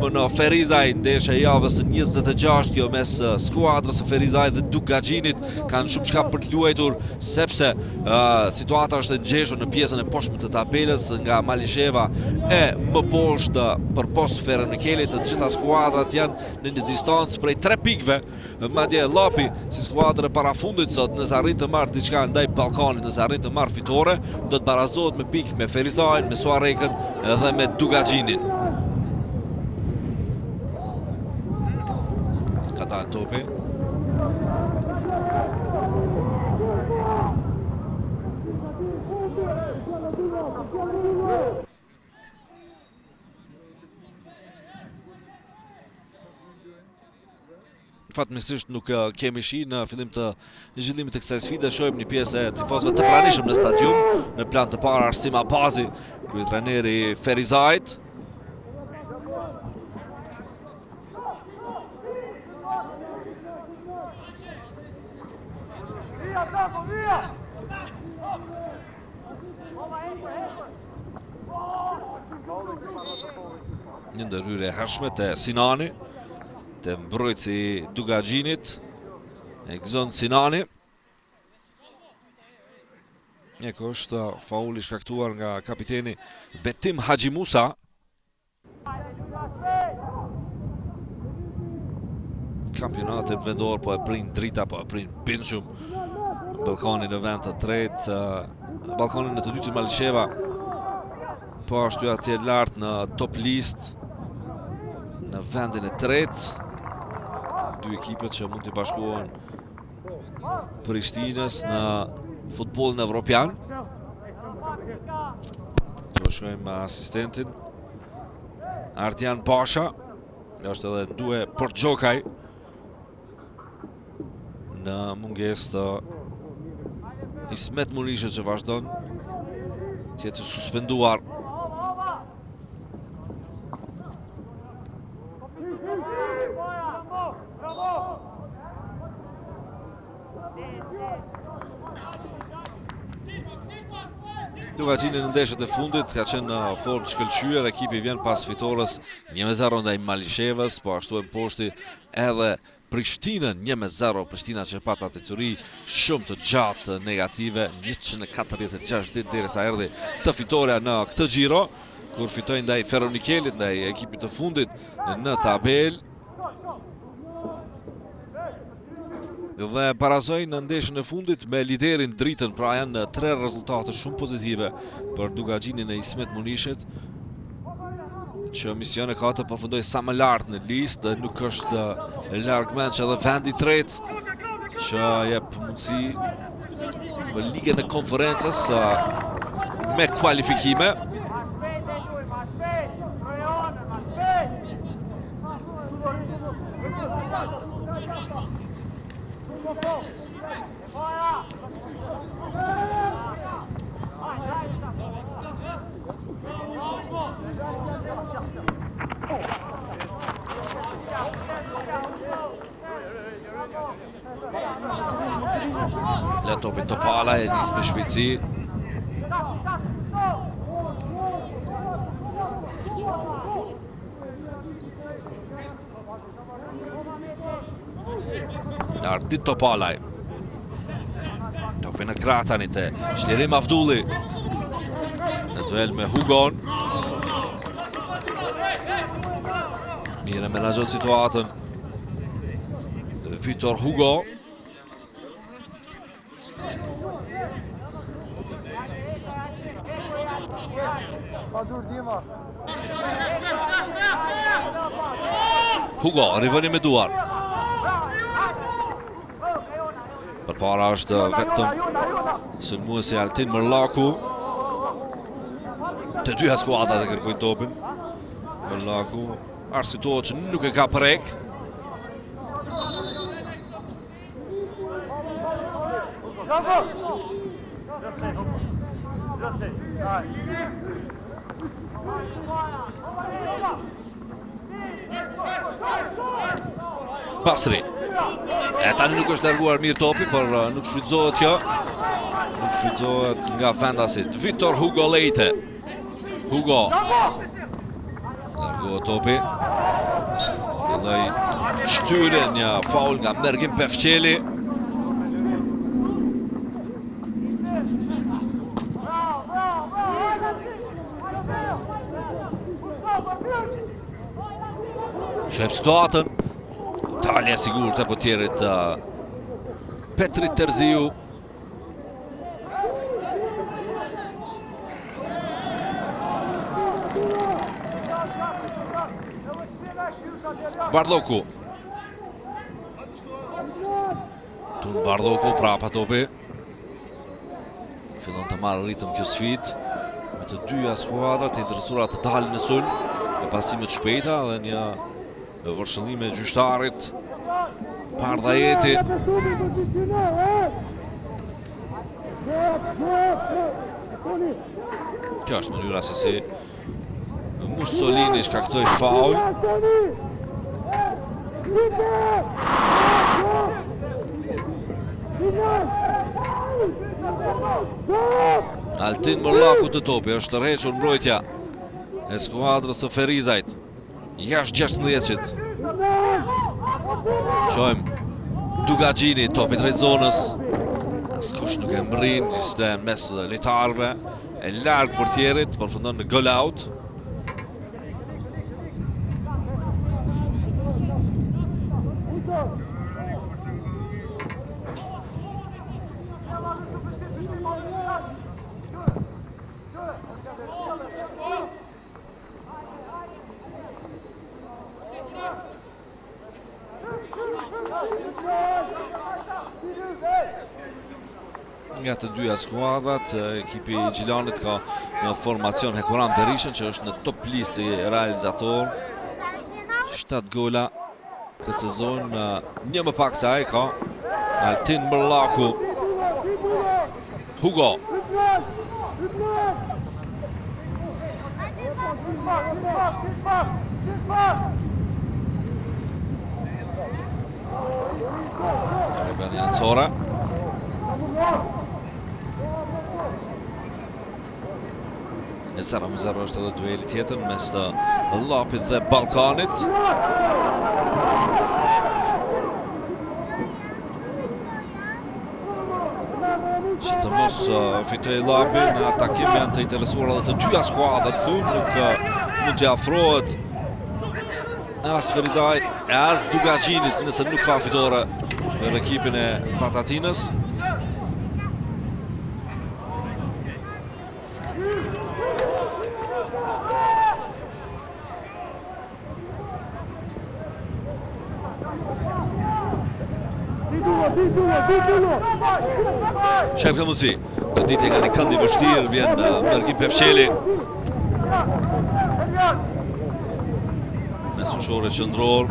Në Ferizaj, ndeshja e javës 26 kjo mes skuadrës së Ferizaj dhe Dugaxhinit kanë shumë çka për të luajtur sepse situata është e ngjeshur në pjesën e poshtme të tabelës nga Malisheva e më poshtë për post Ferronikeli. Të gjitha skuadrat janë në një distancë prej 3 pikëve. Madje Llapi si skuadër e parafundit sot nëse arrin të marrë diçka ndaj Ballkanit, nëse arrin të marrë fitore, do të barazohet me pikë me Ferizajin, me Suarekën dhe me Dugaxhinin. Ka dalë topi. Fatmirësisht nuk kemi shi në fillim të zhvillimit të kësaj sfide. Shohim një pjesë e tifozëve të pranishëm në stadium. Në plan të parë Arsim Abazi, kryetrajneri Ferizajit. Një ndërhyrje e hershme te Sinani, te mbrojtësi Dugaxhinit, e Gzon Sinani. Eko është fauli shkaktuar nga kapiteni Betim Haxhimusa. Kampionati vendor po e prin drita, po e prin Binshum. Ballkani në vend të tretë, Ballkani në të dytë Malisheva, po ashtu atje lart në top list në vendin e tretë. Dy ekipet që mund të bashkohen Prishtinës në futbollin evropian. Do shohim asistentin Ardian Basha, është edhe Ndue Porxhokaj në mungesë të Ismet Munishit që vazhdon të jetë suspenduar. Dugaxhini në ndeshjet e fundit ka qenë në formë të shkëlqyer. Ekipi vjen pas fitores 1-0 ndaj Malishevës, po ashtu e mposhti edhe Prishtinën 1-0. Prishtina që pata atë curi shumë të gjatë negative, 146 ditë derisa erdhi të fitoria në këtë xhiro, kur fitoi ndaj Ferronikelit, ndaj ekipit të fundit në tabel. Dhe barazoi në ndeshjen e fundit me liderin dritën, pra janë 3 rezultate shumë pozitive për Dugaxhinin e Ismet Munishit, që misione ka të përfundoj sa më lartë në listë, nuk është largëmen që edhe vendi tretë që jep mundësi për ligën e konferencës me kualifikime. Le topin Topala e nis me shpejtësi. Ardit Topalaj. Topin e Kratanit e Shlirim Avdulli në duel me Hugon. Mire menaxhon situatën Vitor Hugo. Hugo, rivëni me duar. Përpara është vetëm sulmuesi Altin Mërllaku. Të dyja skuadrat e kërkojnë topin. Mërllaku arsituohet që nuk e ka prek. Basri. E tani nuk është larguar mirë topi, por nuk shfrytëzohet kjo. Nuk shfrytëzohet nga vendasit. Vitor Hugo Leite. Hugo. Largohet topi. lloj shtyre, një faul nga Mergim Pefçeli. Shep situatën. Talja sigurt e portierit Petri Terziu. Bardhoku. Tun Bardhoku prapa topi. Fillon të marrë ritëm kjo sfidë. Me të dyja skuadrat të interesuara të dalin në sulm me pasime të shpejta dhe një vërshëllime gjyqtarit Pardhajeti. Kjo është mënyra se si Mussolini shkaktoi faul. Altin Mollaku të topi, është tërhequr mbrojtja e skuadrës së Ferizajt. Jashtë 16-qit. Shohim Dugagjini, topi drejt zonës. Askush nuk e mbrin, ishte mes lojtarëve. E larg portierit, përfundon në goal out. Nga të dyja skuadrat, ekipi i Gjilanit ka në formacion Hekuran Berishën, që është në top list si realizator. 7 gola këtë sezon, një më pak se ai ka Altin Mollaku. Hugo. Ruben Jansora. Në 0-0 është edhe dueli tjetër mes të Llapit dhe Ballkanit. Që të mos fitoj Llapi në atakim janë të interesuar edhe të dyja skuadrat këtu, nuk mund të afrohet as Ferizaj e as Dugagjinit nëse nuk ka fitore për ekipin e Patatinës. Qep ka mundësi, në ditë nga një këndi vështirë, vjen Mergim Pefçeli. Mes fushore qëndror,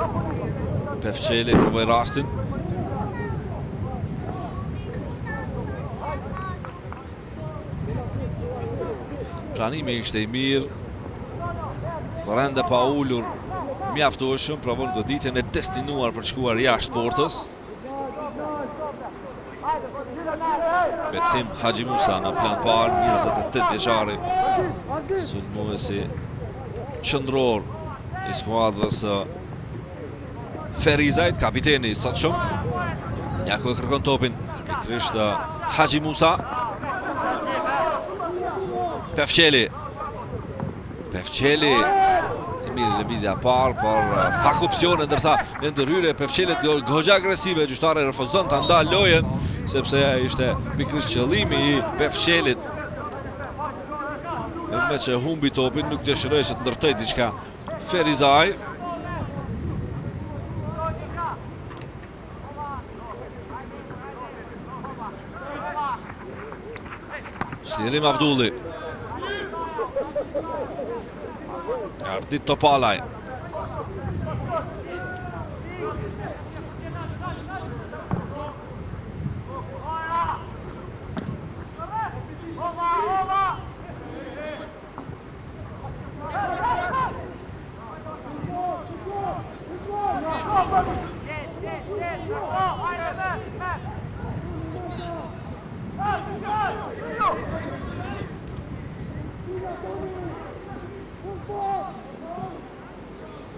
Pefçeli provoj rastin. Pranimi ishte i mirë, por ende pa ullur mjaftueshëm, provon goditjen e destinuar për të shkuar jashtë portës. Betim Haxhi Musa në plan parë, 28 vjeçari, sulmuesi qëndror i skuadrës Ferizajt, kapiteni i sotshëm. Njako e kërkon topin, pikërisht Haxhi Musa. Pefçeli. Pefçeli e mirë lëvizja parë, por pak opsione, ndërsa në ndërhyrje Pefçelit goxha agresive, gjyqtari refuzon ta ndalë lojën, sepse ishte pikërisht qëllimi i Pefçelit. Me që humbi topin, nuk dëshiroj që të ndërtoj diçka Ferizaj. Shlirim Avdulli. Ardit Topalaj.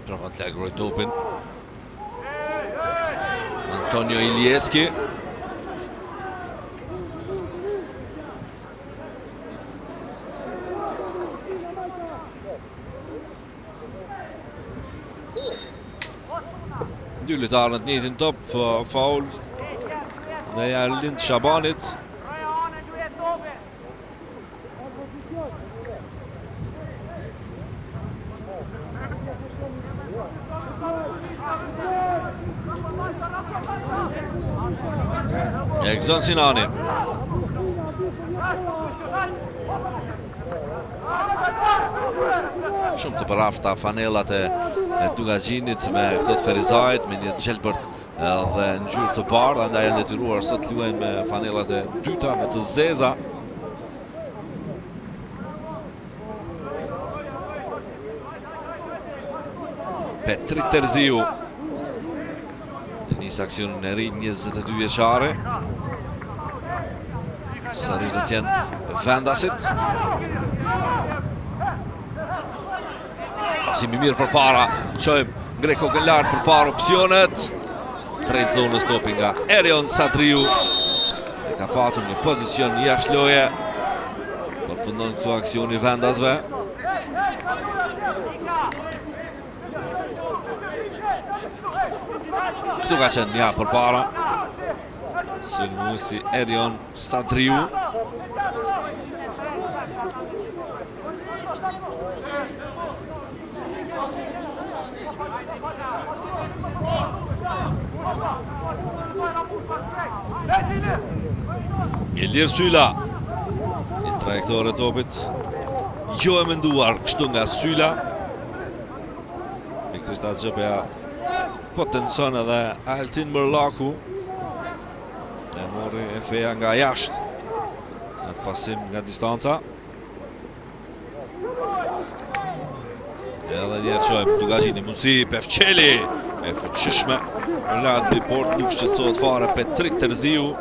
Provon të lagroj topin. Antonio Ilieski. Dy lojtarë në të njëjtin top, faul dhe Erlind Shabanit. Egzon Sinani. Shumë të përafta fanelat e Dugaxhinit me këto të Ferizajt, me një gjelbërt dhe ngjyrë të bardhë, andaj janë detyruar sot luajnë me fanelat e dyta, me të zeza. Petrit Terziu nis aksionin e ri, 22 vjeçare. Sërish do t'jenë vendasit. Pasimi mirë për para, qojmë ngre kokën lartë për para opcionet. Drejt zonës topi nga Erion Sadriu. E ka patur një pozicion jashtë loje. Përfundon këtu aksioni vendasve. Këtu ka qenë ja për para. Sulmuesi Erion Sadriu. Ilir Sylla. Një trajektore topit jo e menduar kështu nga Sylla. Krista Gjëpja po tenson edhe Altin Mërlaku. E mori e feja nga jashtë. Në pasim nga distanca. Edhe njerë qojmë Dugaxhini, mundësi Pefçeli. E fuqishme. Në latë biport nuk shqetësohet fare Petrit Terziu.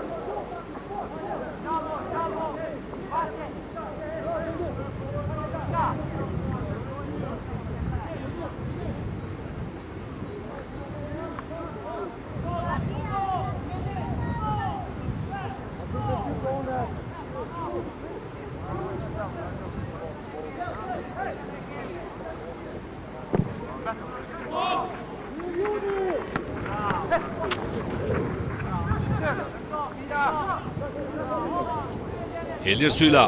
Ilir Sylla.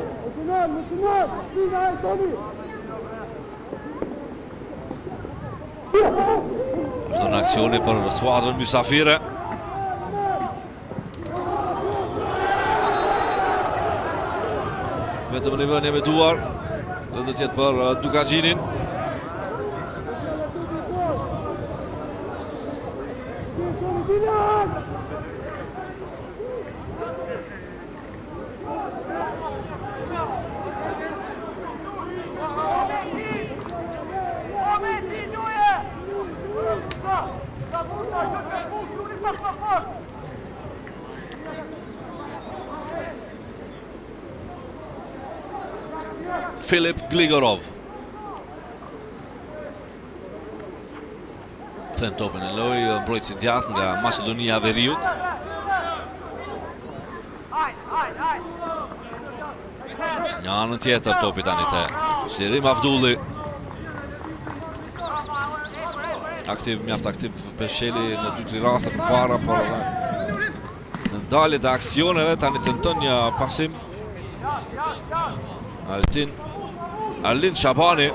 Është në aksioni për skuadrën mysafire. Vetëm rivënje me duar dhe do tjetë për Dugaxhinin. Filip Gligorov. Thën topin e loj, mbrojtësi djathtë nga Maqedonia e Veriut. Një anën tjetër topi tani te Shirim Avdulli. Mjaft aktiv Pefçeli në 2-3 raste përpara, por edhe në ndalje të aksioneve tani tenton një pasim. Erlind Shabani.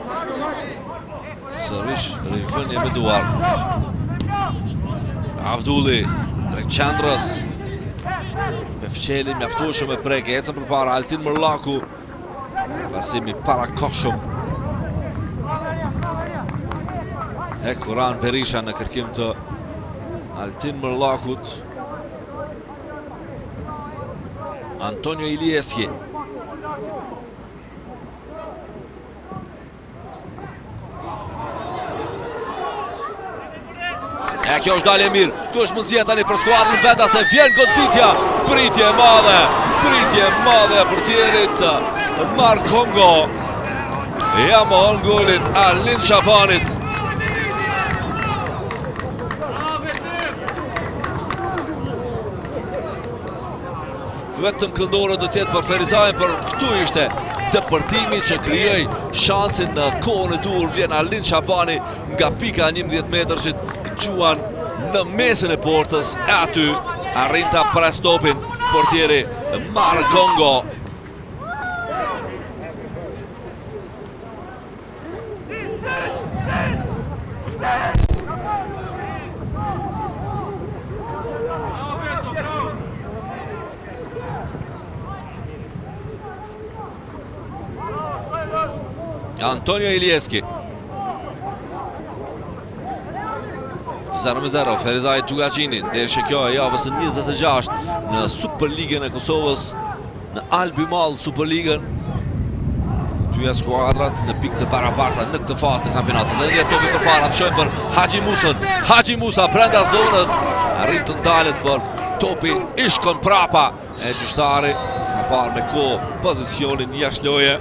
Sërish rivënje me duar. Avdulli drejt qendrës. Pefçeli mjaftueshëm me prek, ecën përpara Altin Mërlaku. Pasimi parakohshëm. Kuran Berisha në kërkim të Altin Mërlakut. Antonio Ilieski. Kjo është dalje mirë, këtu është mundësia tani për skuadrën vendase, vjen goditja, pritje madhe për tjerit Mark Kongo. Ja mohon golin Erlind Shabanit. vetëm këndore do tjetë për Ferizaj, për këtu ishte dëpërtimi që krijoi shansin në kohën e dur. Vjen Arlin Shabani nga pika 11 metrëshit, quan në mesin e portës, e aty arrin ta pres topin portieri Margongo. Antonio Ilieski 0-0, Ferizaj Tugacini, ndeshje kjo e javës 26 në Superligën e Kosovës, në Albi Mall Superligën. Tyja skuadrat në pikë të parabarta në këtë fazë të kampionatit. Dhe ndjer topi përpara, të shohim për Haxhi Musën. Haxhi Musa brenda zonës, arrin të ndalet, por topi i shkon prapa e gjyqtari ka parë me kohë pozicionin jashtë loje.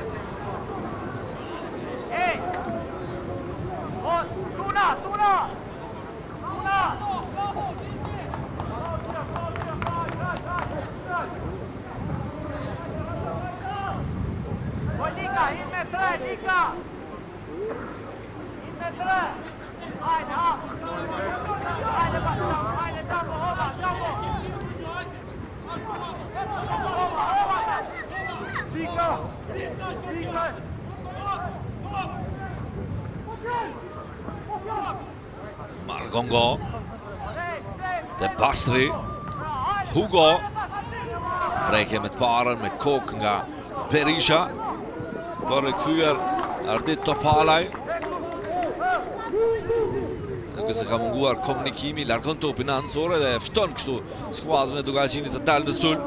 Margongo, De Bastri, Hugo, preke me të parën, me kokë nga Berisha, për e këthyër Ardit Topalaj. Nëse ka munguar komunikimi, largon topin anësore dhe fton kështu skuadrën e Dugalqinit të dalë në sulm.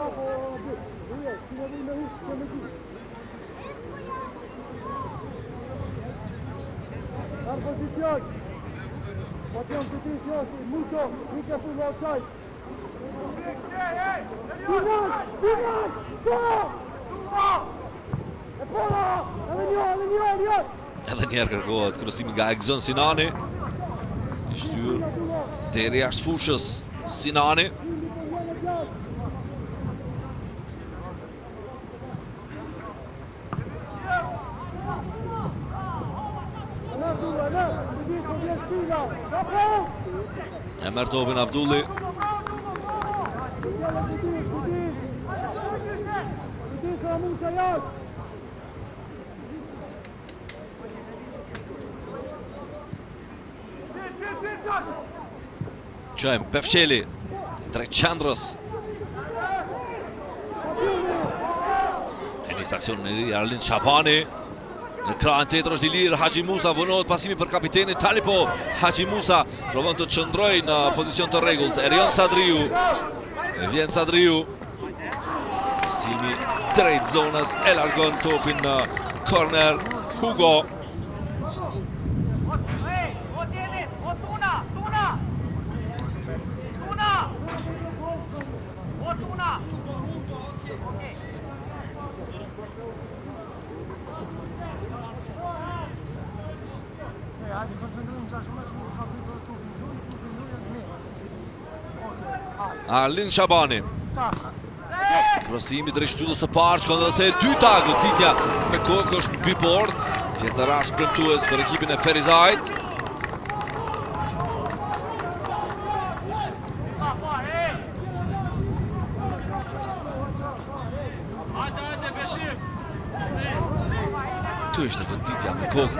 Edhe njerë kërkohet krosimi nga Egzon Sinani. I shtyr deri jashtë fushës Sinani. E merr topin Avdulli. Qojmë Pefqeli, drejt qendrës. E njës aksion në lirë Arlin Shabani. Në krahën tjetër është i lirë Haxhi Musa, vënohet pasimi për kapitenin Talipo. Haxhi Musa provon të qëndroj në pozicion të rregullt. Erion Sadriu. Vjen Sadriu. Pasimi drejt zonës, e largon topin në korner Hugo. Arlin Shabani. Krosimi drejt shtyllës së parë, shkon edhe te dyta, goditja me kokë është mbi port. Tjetër rast premtues për ekipin e Ferizajt. Këtu ishte goditja me kokë.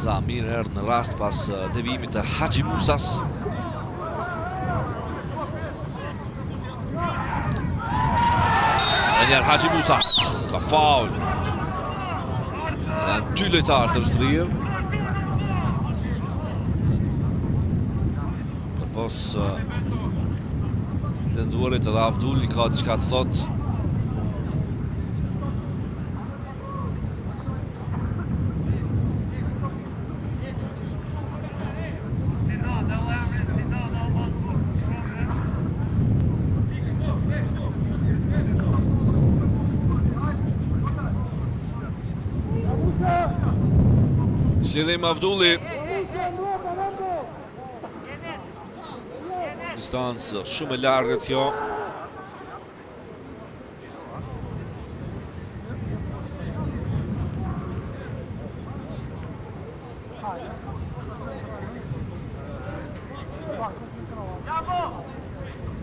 Samir erdhë në rast pas devijimit të Haxhi Musas. Njerë Haxhi Musa, ka faul. Dhe në dy lojtarë të shtrirë. Për pos të lënduarit edhe Avdulli ka diçka të thotë. Shirim Avdulli. Distancë shumë e largët kjo.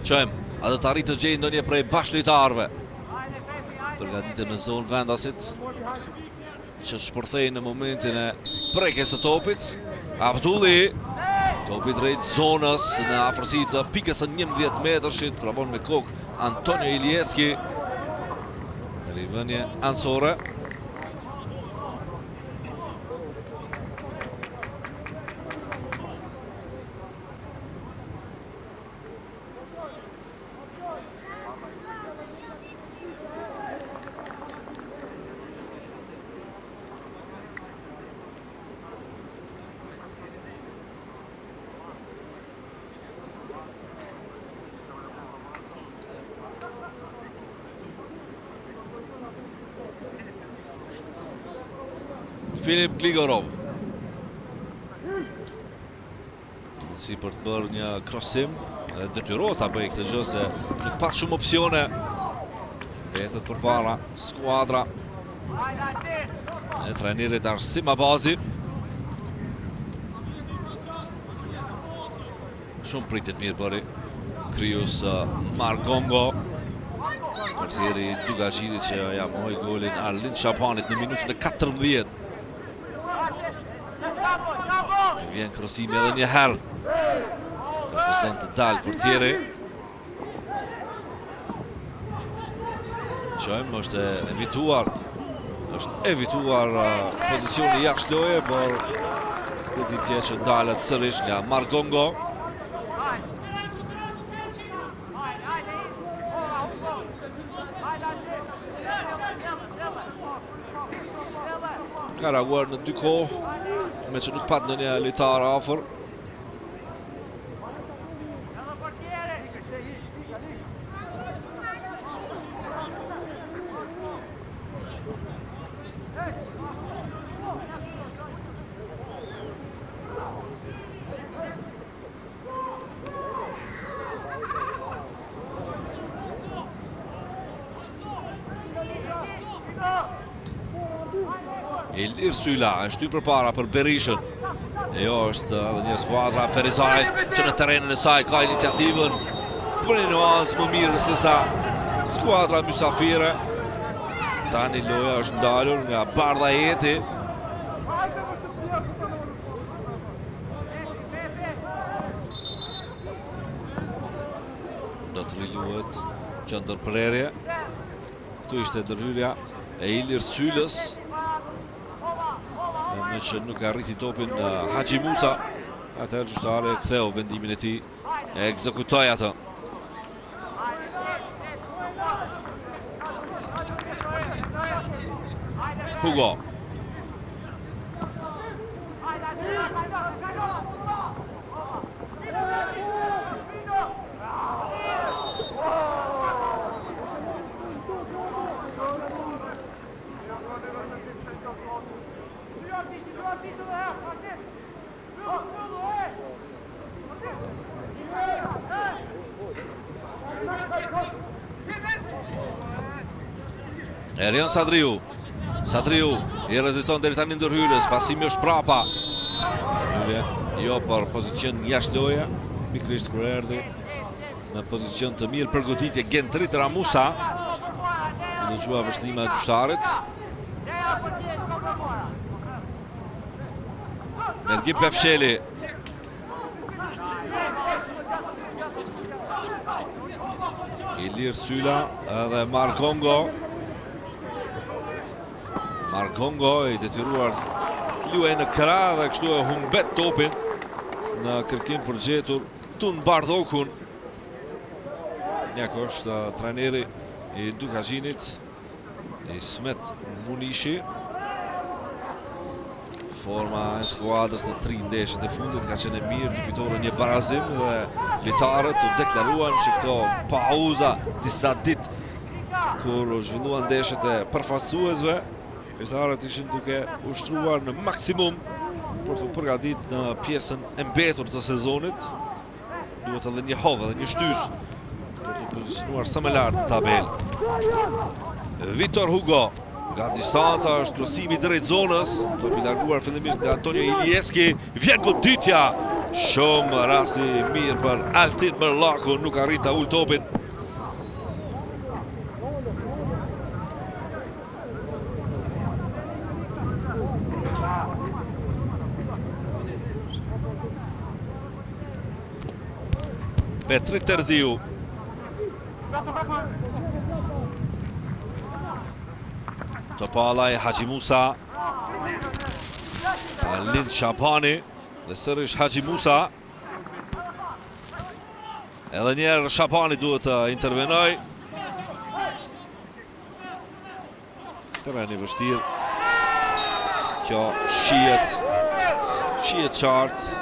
Qojmë, a do të arritë të gjejë ndonjë prej bashkëlojtarëve. Përgatitet në zonë vendasit, që të shpërthejnë në momentin e prekjes së topit. Abdulli, topi drejt zonës në afërsi të pikës së 11 metrëshit, pravon me kokë Antonio Ilieski. Në rivënje anësore. Filip Gligorov. Si për të bërë një krosim, detyrohet ta bëjë këtë gjë se nuk pat shumë opsione. Vetët përpara skuadra e trajnerit Arsim Abazi. Shumë pritet mirë bëri Krius Margongo. Portieri Dugaxhinit që ja mohoi golin Arlind Shapanit në minutën e 14. Vjen krosimi edhe një herë. Refuzon të dalë portieri. Qojmë, është evituar pozicioni jashtë loje, por goditje që ndalet sërish nga Margongo. Ka reaguar në dy kohë, me që nuk pat në një lojtar afër. Ilir Syla është ty përpara për Berishën. Jo, është edhe një skuadra Ferizaj që në terenën e saj ka iniciativën për një nuancë më mirë se sa skuadra mysafire. Tani loja është ndalur nga Bardha Jeti. Do të riluhet që ndërprerje. Këtu ishte ndërhyrja e Ilir Sylës. Me që nuk arriti topin Haxhi Musa, atëherë gjyqtari ktheu vendimin e tij, e ekzekutoi atë. Hugo. Erion Sadriu. Sadriu i reziston deri tani ndërhyrjes, pasimi është prapa. Hyrje jo për pozicion jashtë loje, pikërisht kur erdhi në pozicion të mirë përgoditje Gentrit Ramusa. Në gjua vështrima e gjyqtarit. Mergim Pefsheli. Ilir Syla edhe Margongo. Margongo i detyruar të luajë në krah dhe kështu e humbet topin në kërkim për gjetur Tun Bardhokun. Njako është trajneri i Dugaxhinit, Ismet Munishi. Forma e skuadrës në 3 ndeshjet e fundit ka qenë mirë, në fitore një barazim dhe lojtarët u deklaruan që këto pauza disa ditë kur u zhvilluan ndeshjet e përfaqësuesve, lojtarët ishin duke ushtruar në maksimum për të përgatitur në pjesën e mbetur të sezonit. Duhet edhe një hovë, edhe një shtys për të pozicionuar sa më lart në tabelë. Vitor Hugo, nga distanca është krosimi drejt zonës, topi larguar fillimisht nga Antonio Ilieski, vjen goditja Shumë rasti mirë për Altin Mërlaku, nuk arrit ta ul topin. Petrik Terziu. Topalaj, Haxhi Musa. Lind Shabani dhe sërish Haxhi Musa. Edhe njerë Shabani duhet të intervenoj. Terreni vështirë. Kjo shihet qartë.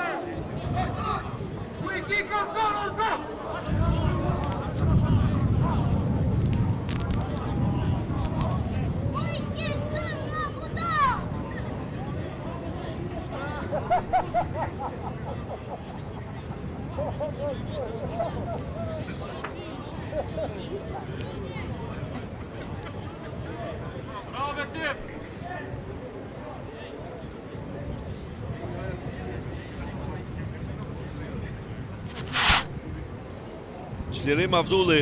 Çlirim Avdulli.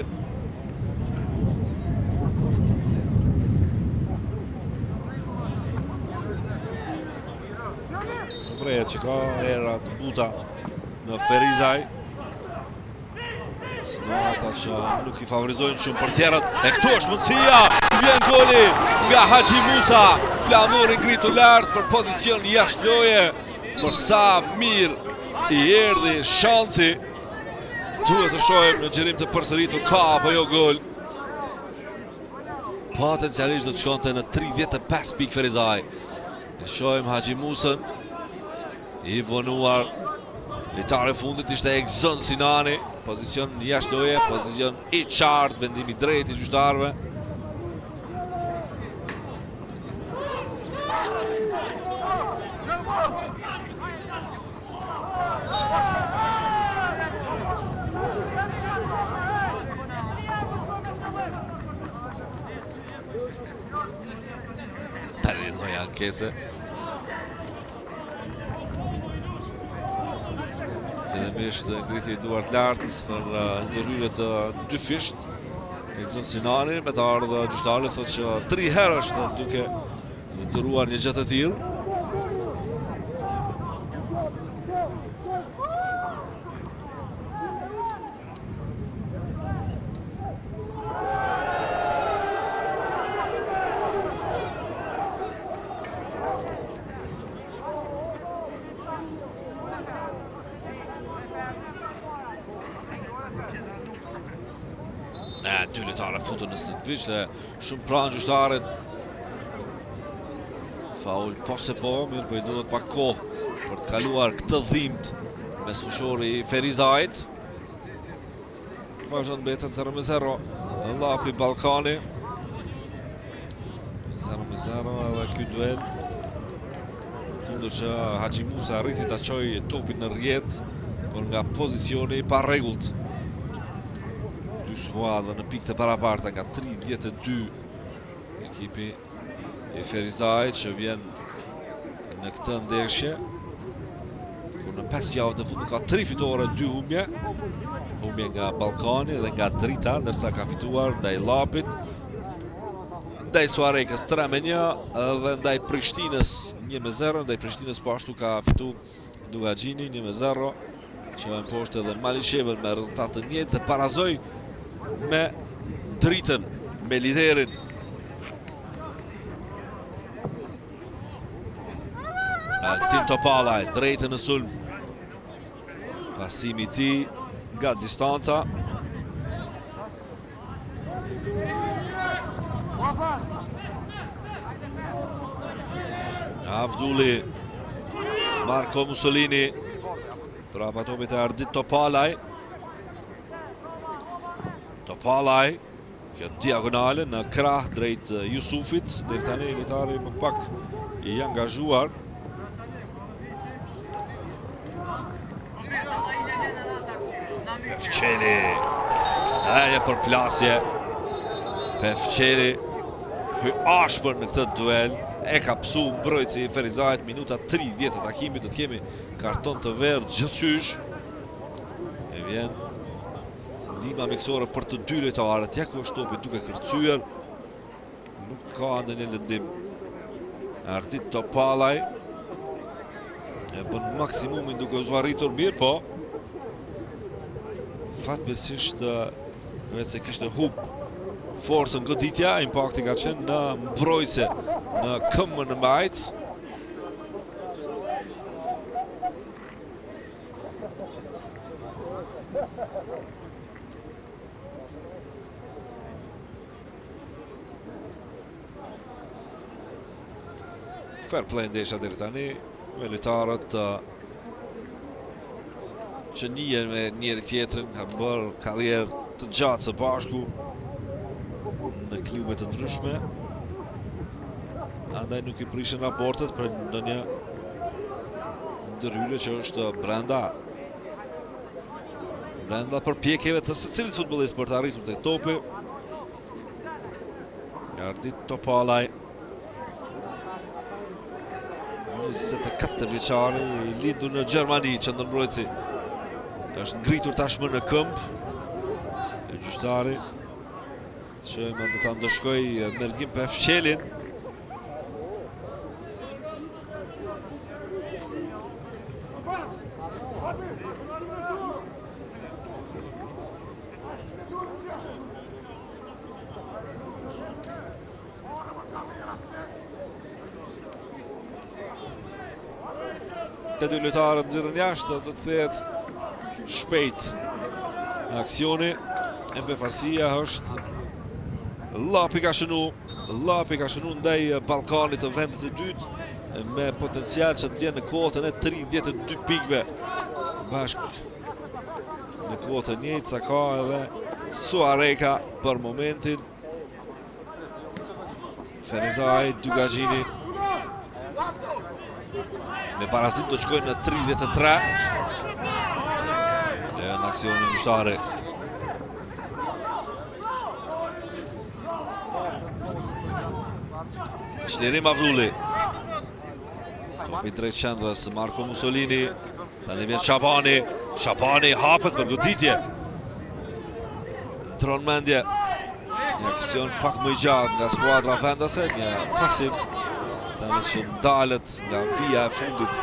Preja që ka era të buta në Ferizaj. Situata që nuk i favorizojnë shumë për tjerët. E këtu është mundësia. Vjen goli nga Haxhi Musa. Flamuri ngritur lart për pozicion jashtë loje. Por sa mirë i erdhi shansi. Duhet të shohim në gjerim të përsëritur ka apo jo gol. Potencialisht do të shkonte në 35 pikë Ferizaj. Ne shohim Haxhi Musën i vonuar. Lojtari fundit ishte Egzon Sinani. Pozicion jashtë loje, pozicion i qartë, vendimi drejt i gjyqtarëve. Tani lloj ankese. Fillimisht ngriti duart lart për ndërhyrje të dyfisht. Egzon Sinani me të ardhë gjyqtarët thotë që 3 herë është duke ndëruar një gjë të tillë. Dy lojtarë futën në sandviç dhe shumë pranë gjyqtarët. Faul po se po, mirë po i duhet pak kohë për të kaluar këtë dhimbje mes fushori i Ferizajit. Vazhdon mbetet 0-0 në Llapi Ballkani. 0-0 edhe ky duel. Kundër që Haxhi Musa arriti ta çojë topin në rrjet, por nga pozicioni i parregullt. Dy skuadra në pikë të barabarta nga 32 ekipi i Ferizajit që vjen në këtë ndeshje. Kur në 5 javë të fundit ka 3 fitore, 2 humbje. Humbje nga Ballkani dhe nga Drita, ndërsa ka fituar ndaj Llapit, ndaj Suarekës 3-1 dhe ndaj Prishtinës 1-0. Ndaj Prishtinës po ashtu ka fitu Dugaxhini 1-0, që në poshtë edhe Maliqevën me rezultat të njëjtë dhe parazoi me Dritën, me liderin. Altin Topalaj, drejtë në sulm. Pasimi i tij nga distanca. Avdulli, Marko Mussolini. Prapa topit e Ardit Topalaj. Topalaj, kjo diagonale në krah drejt Jusufit. Deri tani lojtari më pak i angazhuar. Pefçeli, ajo për plasje. Pefçeli hy ashpër në këtë duel. e ka psu mbrojtësi i Ferizajt. Minuta 30 e takimit, do të kemi karton të verdh gjithçysh. E vjen ndihma mjekësore për të dy lojtarët. Ja ku është topi duke kërcyer. Nuk ka ndonjë lëndim. Ardit Topallaj e bën maksimumin duke u zvarritur mirë, po fatmirësisht vetë se kishte hub forcën goditja, impakti ka qenë në mbrojtëse, në këmbën e mbajt. Fair play ndesha deri tani me lojtarët që njihen me njëri tjetrin, kanë bërë karrierë të gjatë së bashku në klube të ndryshme. Andaj nuk i prishin raportet për ndonjë ndërhyrje që është brenda përpjekjeve të secilit futbollist për të arritur tek topi. Ardit Topallaj, 24 vjeçari, i lindur në Gjermani, qendërmbrojtësi është ngritur tashmë në këmbë. E gjyqtari që do ta ndëshkoj Mergim Pefçelin. Të dy lojtarët nxirren jashtë, do të kthehet shpejt në aksioni. Embefasia është llapi ka shënu ndaj Ballkanit të vendit të dytë me potencial që të vjen në kuotën e 32 pikëve bashkë në kuotën njëjtë sa ka edhe Suareka për momentin. Ferizaj, Dugagjini me parazim të shkojnë në 33 në aksionin gjyqtare. Çlirim Avdulli, topi drejt qendrës Marko Mussolini, tani vjen Shabani hapet për goditje, ndron mendje. Një aksion pak më i gjatë nga skuadra vendase, një pasim tani që ndalet nga vija e fundit.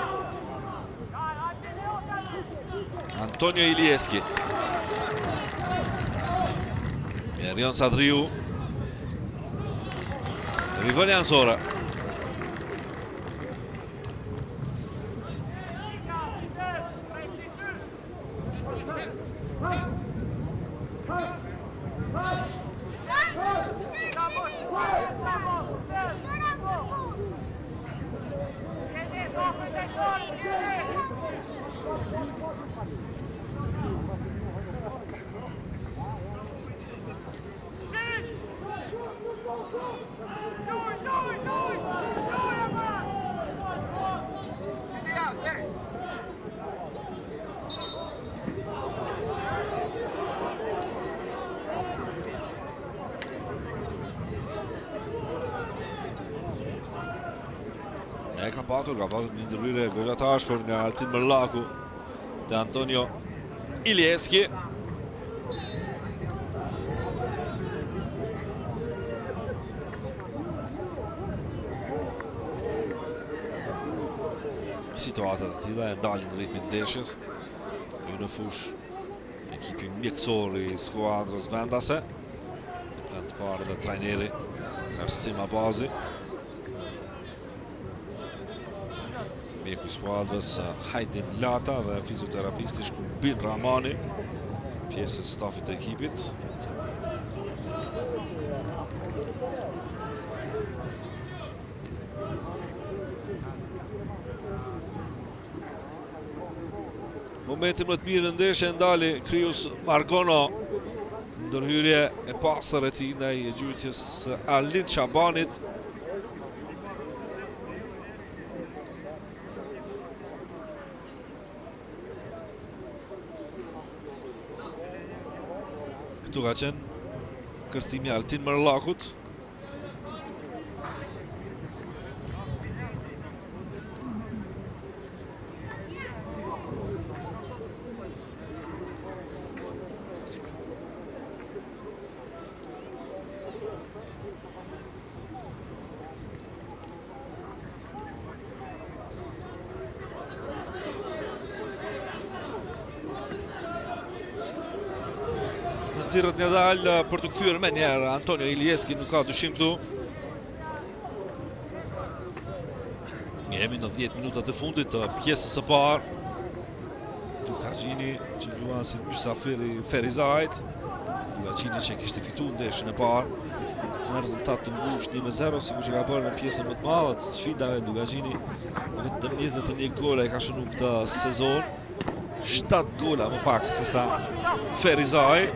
Antonio Ilieski, Erion Sadriu, Rivoni Ansora. Ka patur një ndërhyrje goxha të ashpër nga Altin Mërllaku te Antonio Ilieski. Situatat e tilla e dalin në ritmin e ndeshjes. Në fush ekipi mjekësor i skuadrës vendase. Plan të parë dhe trajneri Ersim Abazi. Mjeku i skuadrës Hajdin Lata dhe fizioterapisti Shkurbin Rahmani, pjesë e stafit të ekipit. Momentin më të mirë në ndeshje ndali Krius Margono, ndërhyrje e pastër e tij ndaj gjyqjes së Arlind Shabanit. Këtu ka qenë kërstimi Altin Mërllakut. thirrët nga dalë për të kthyer më njëherë Antonio Ilieski, nuk ka dyshim këtu. Jemi në 10 minutat e fundit të pjesës së parë. Dugagjini që luan si mysafiri Ferizajt. Dugagjini që kishte fituar ndeshjen e parë me rezultat të ngushtë 1-0, sikur që ka bërë në pjesën më të madhe të sfidave. Dugagjini vetëm 21 gola e ka shënuar këtë sezon. 7 gola më pak se sa Ferizaj,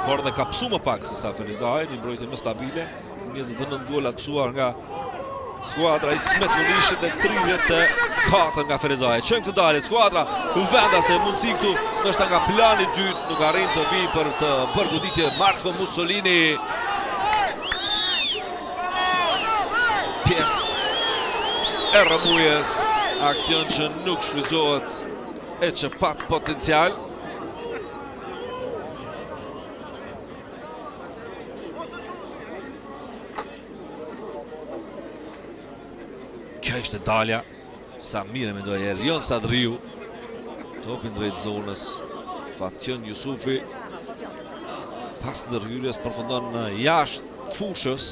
por dhe ka pësu më pak se sa Ferizaj, një mbrojtje më stabile. 29 gola të pësuar nga skuadra Ismet Munishit e 34 nga Ferizaj. Qëmë të dalje, skuadra vendase mundësi këtu, nështë nga plani dytë, nuk arrin të vi për të bërë goditje Marco Mussolini. Pjesë e rëmujës, aksion që nuk shfrytëzohet e që pat potencial. Kjo ishte dalja, sa mire me dojë Erion Sadriu. Topin drejt zonës, Fatjon Jusufi. Pas ndërhyrjes përfundon në jashtë fushës.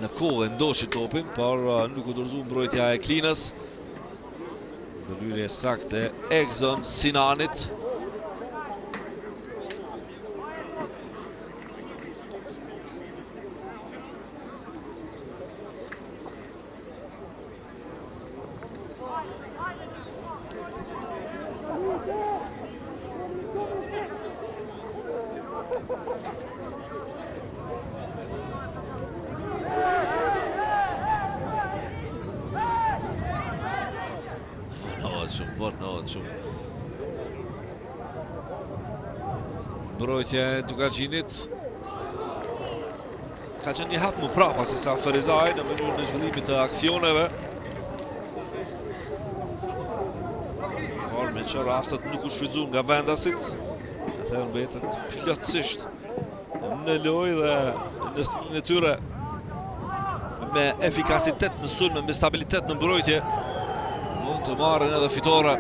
Në kohë ndoshi topin, por nuk u dorëzu mbrojtja e Klinës. Ndërhyrje sakte Egzon Sinanit. Shumë. Mbrojtja e Dugagjinit ka qenë një hap më prapa se sa Ferizaj në mënyrën e zhvillimit të aksioneve. Por me që rastet nuk u shfrytzuan nga vendasit, atëherë mbetet plotësisht në lojë dhe në stilin e tyre me efikasitet në sulme, me stabilitet në mbrojtje, mund të marrin edhe fitore.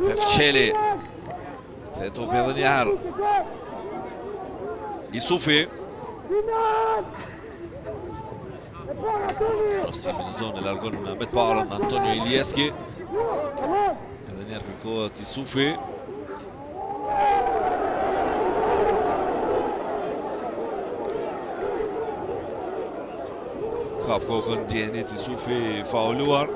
Pefçeli dhe topi edhe njëherë. Isufi. Rostimi në zonë e largon me të parën Antonio Ilieski. Edhe njerë kërkohet Isufi. Kap kokën Djenit, Isufi fauluar.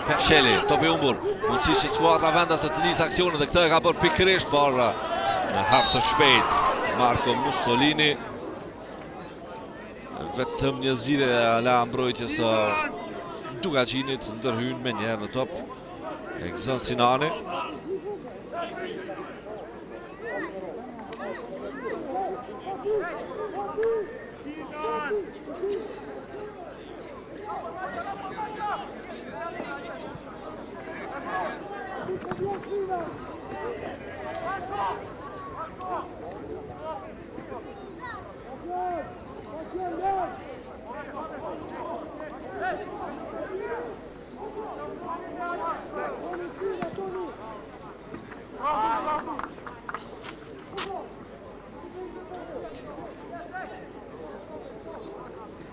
Pefçeli, topi humbur, mundësi që skuadra vendase të nisë aksionet dhe këtë e ka bërë pikërisht, por në hap të shpejt Marco Mussolini. Vetëm një zgjidhje ala mbrojtjes së Dugagjinit, ndërhyn me njerë në top Egzon Sinani.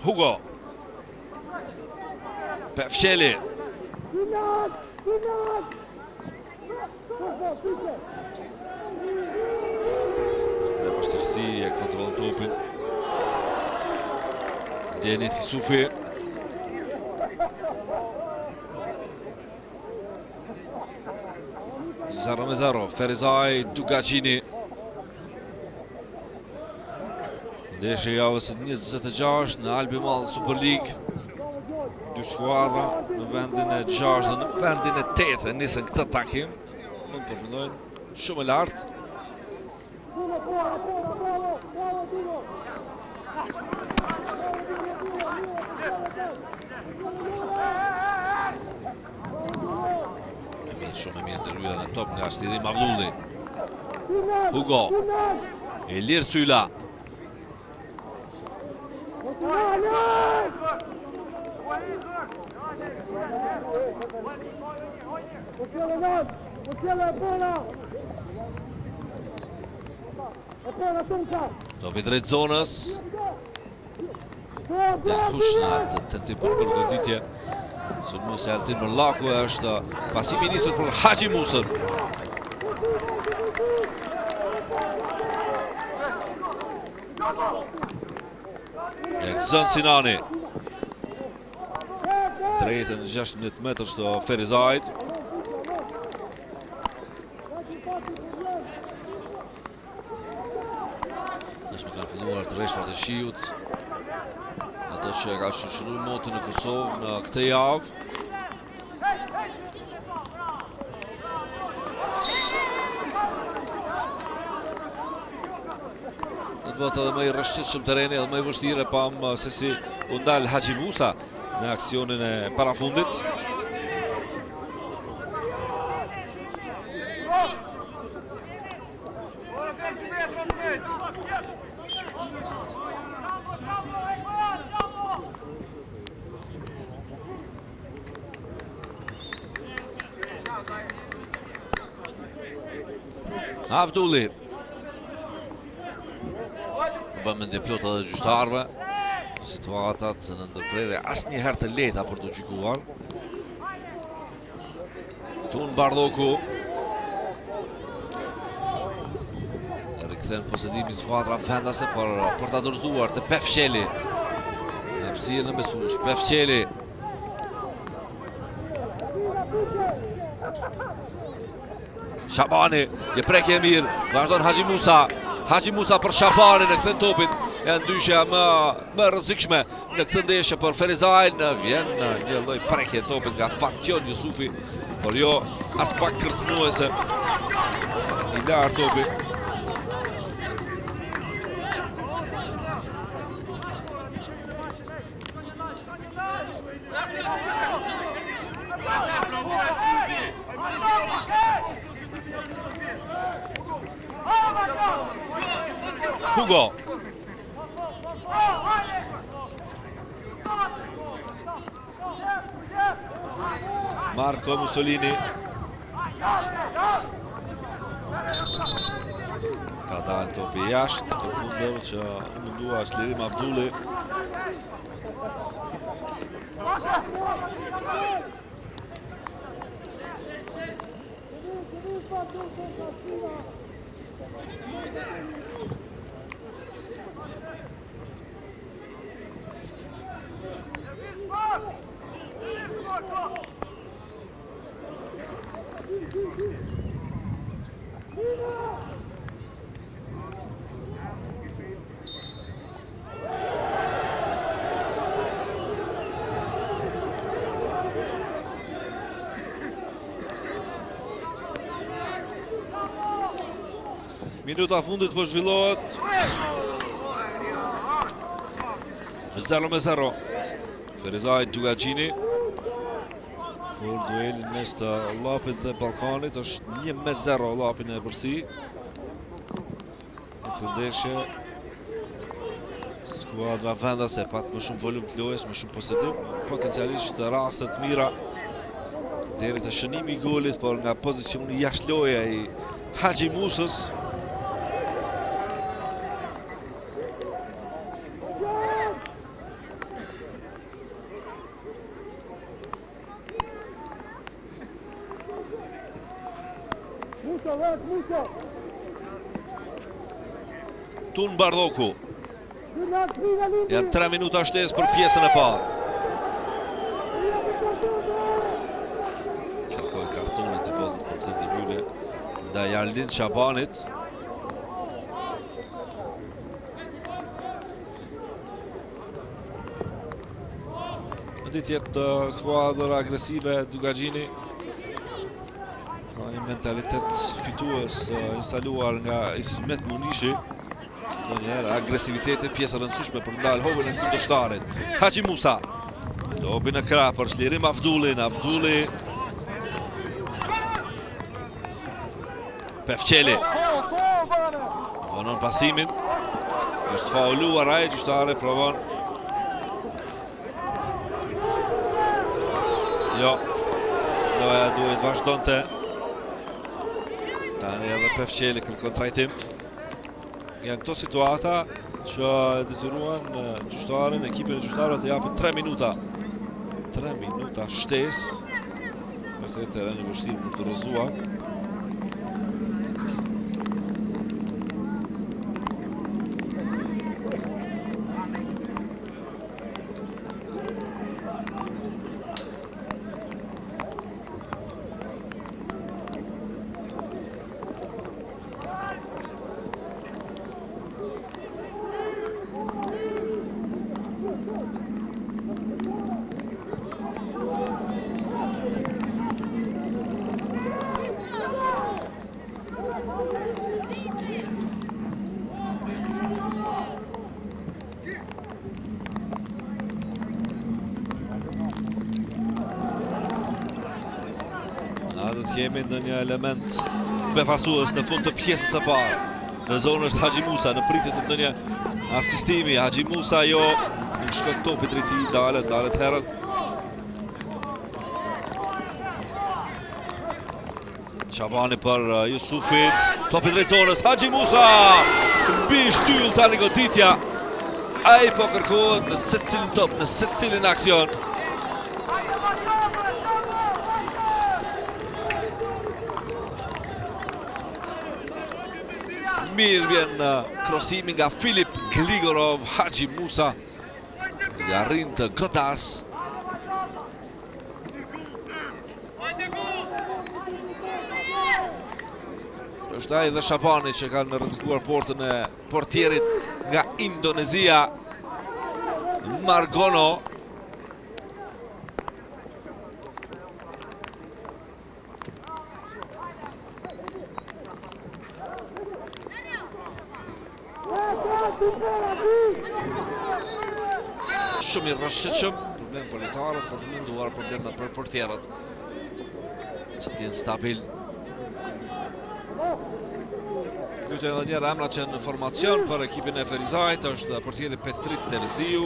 Hugo. Pefçeli. Me vështirësi e kontrollon topin. Djenit Isufi. Zero me zero. Ferizaj Dugagjini. Ndeshja e javës së 26 në Albi Mall Super League. Dy skuadra në vendin e 6 dhe në vendin e 8 nisën këtë takim. Mund të përfundojnë shumë lart. shlyera në top nga Shlirim Avdulli. Hugo. Elir Syla. Topi drejt zonës. Delkush në atë tentim për përgoditje. Sulmu se Altin Mërlaku është pasimi nisur për Haxhi Musën. Ekzën Sinani. Drejtën 16 metrë të Ferizajt. Tashme kanë filluar të rreshtuar të shiut. Ato që ka shoqëruar motën në Kosovë në këtë javë. Do të bëhet edhe më i rrëshqitshëm terreni, edhe më i vështirë, pam se si u ndal Haxhi Musa në aksionin e parafundit. Avdulli. Vëmendje plot edhe gjyqtarëve. Situatat në ndërprerje asnjëherë të lehta për të gjykuar. Tun Bardhoku. Rikthen posedimin skuadra vendase për ta dorëzuar te Pefçeli. Në hapësirën e mesfush, Pefçeli. Shabani, je prekje e mirë, vazhdon Haxhi Musa. Haxhi Musa për Shabanin e kthen topin. E ndyshja më rrezikshme në këtë ndeshje për Ferizajin. Vjen një lloj prekje topin nga Fatjon Jusufi, por jo as pak kërcënuese. I lartë topi. Hugo. Marco Mussolini. Ka dalë topi jashtë, përkundër që mundua Shlirim Avdulli. Minuta fundit po zhvillohet 0-0. Ferizaj Dugaxhini. Kur duelin mes të Llapit dhe Ballkanit është 1-0 Llapi në përsi. Në këtë ndeshje skuadra vendase pat më shumë volum të lojës, më shumë posedim, potencialisht raste të mira deri te shënimi i golit, por nga pozicioni jashtë loja i Haxhi Musës. Tun Bardhoku. Janë 3 minuta shtesë për pjesën e parë. Kërkoj kartonin tifozët për këtë debylle ndaj Arlind Shabanit. Në ditë jetë skuadër agresive Dugaxhini. Ka një mentalitet fitues instaluar nga Ismet Munishi. Donjëherë agresiviteti pjesë e rëndësishme për ndalë hovën e kundërshtarit. Haxhi Musa. Topi në krah për Shlirim Avdullin. Avdulli. Pefçeli vonon pasimin. Është fauluar ai, gjyqtari provon. Jo. Doja duhet vazhdonte. Tani edhe Pefçeli kërkon trajtim. Janë këto situata që detyruan gjyqtarin, ekipin e gjyqtarëve të japin 3 minuta. 3 minuta shtesë. Vërtet terren i vështirë për të rrëzuar. Do të kemi ndonjë element befasues në fund të pjesës së parë. Në zonë është Haxhi Musa, në pritje të ndonjë asistimi. Haxhi Musa jo, nuk shkon topi drejt tij, dalet herët. Shabani për Jusufin, topi drejt zonës, Haxhi Musa! Mbi shtyll tani goditja. Ai po kërkohet në secilin top, në secilin aksion. Mirë vjen krosimi nga Filip Gligorov, Haxhi Musa arrin të godas. Është ai dhe Shabani që kanë rrezikuar portën e portierit nga Indonezia, Margono. Shumë i rrëshqetshëm, problem për lojtarët, për të menduar problemet për portierët që t'jenë stabil. Kujtoj edhe njerë emra që në formacion për ekipin e Ferizajt është portieri Petrit Terziu,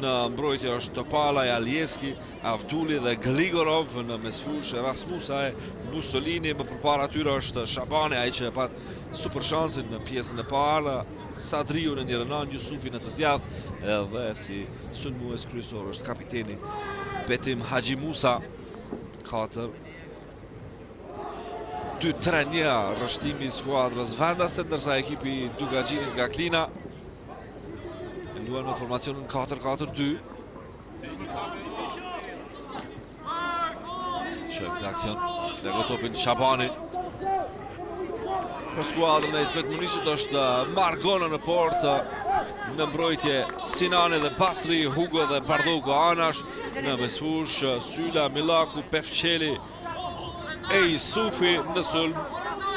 në mbrojtje është Topalaj, Aljeski, Avduli dhe Gligorov, në mesfush Rasmusaj, Busolini, më përpara atyre është Shabani, ai që pat super shansin në pjesën e parë, Sadriu në një rënan, Jusufi në të djathtë, edhe si sulmues kryesor është kapiteni Betim Haxhi Musa. 4-2-3-1 rrështimi i skuadrës vendase, ndërsa ekipi Dugaxhinit nga Klina luan me formacionin 4-4-2. Qëjmë të aksion, lego topin Shabani. Për skuadrën e Ismet Munishit është Margono në port, në mbrojtje Sinani dhe Basri, Hugo dhe Bardhugo Anash, në mesfush Syla, Milaku, Pefçeli e Jusufi, në sulm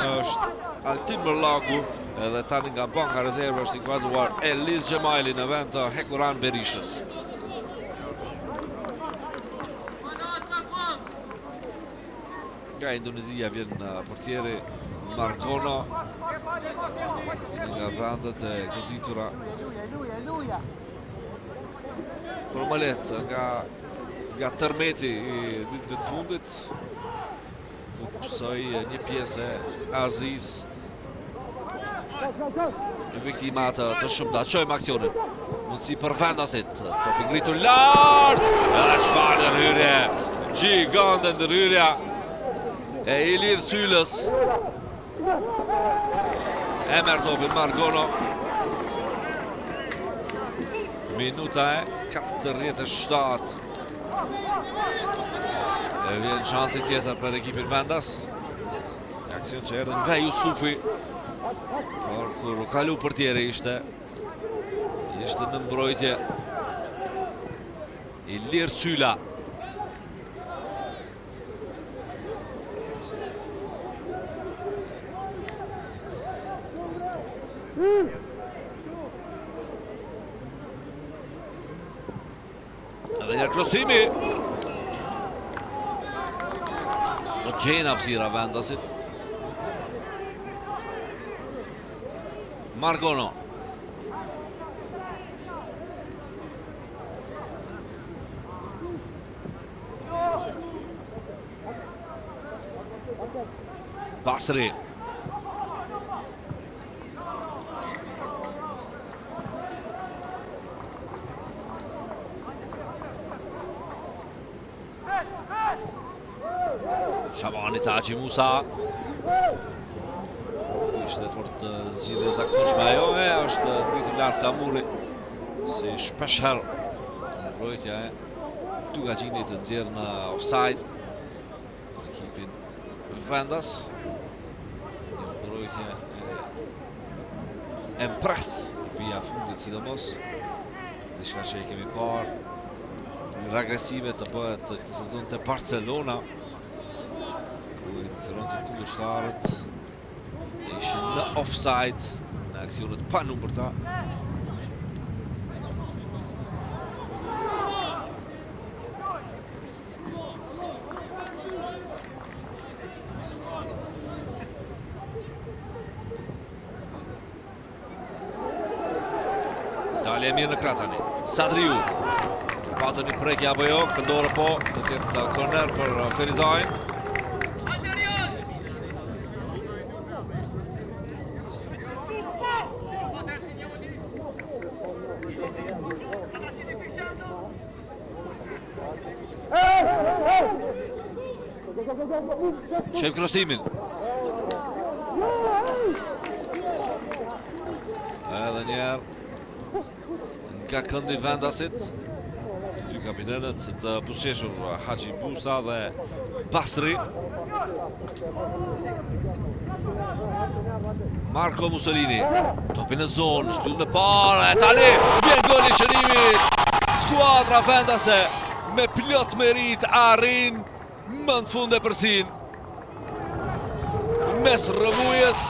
është Altin Mërlaku, edhe tani nga banka rezervë është inkuadruar Elis Gjemajli në vend të Hekuran Berishës. Nga Indonezia vjen portieri Margono nga vendet e goditura. Por më lehtë nga tërmeti i ditëve të fundit u pësoj një pjesë e Aziz në viktimat të shumta. Qojmë aksionin, mundësi për vendasit, topi ngritur lart, edhe çfarë ndërhyrje, gjigante ndërhyrja e Ilir Sylës. E merr topin Margono. Minuta e 47. E vjen shansi tjetër për ekipin vendas. Aksion që erdhën nga Jusufi. Por kur u kalu portieri ishte në mbrojtje Ilir Syla. Edhe një krosimi. Do gjejnë hapësira vendasit. Margono. Basri. Shabani Taxhi Musa. Ishte fort zgjidhje zakonshme ajo, është ngritur lart flamuri si shpeshherë mbrojtja e Dugaxhinit të nxjerrë në offside ekipin vendas. Një mbrojtje e mprehtë via fundit sidomos. Diçka që e kemi parë regresive të bëhet këtë sezon te Barcelona, ku i detyronte kundërshtarët të ishin në offside në aksionet pa numërta. Dalje mirë në kratani. Sadriu. Patën një prekja apo jo, këndore po, do t'jetë korner për Ferizaj. Shef krosimin. Edhe njerë nga këndi vendasit. Dy kapitenët të buzëqeshur Haxhi Musa dhe Basri. Marco Mussolini. Topi në zonë, shtyllën e parë, tani vjen goli i shërimit. Skuadra vendase me plot merit arrin më në fund e përsin. Mes rëmujës.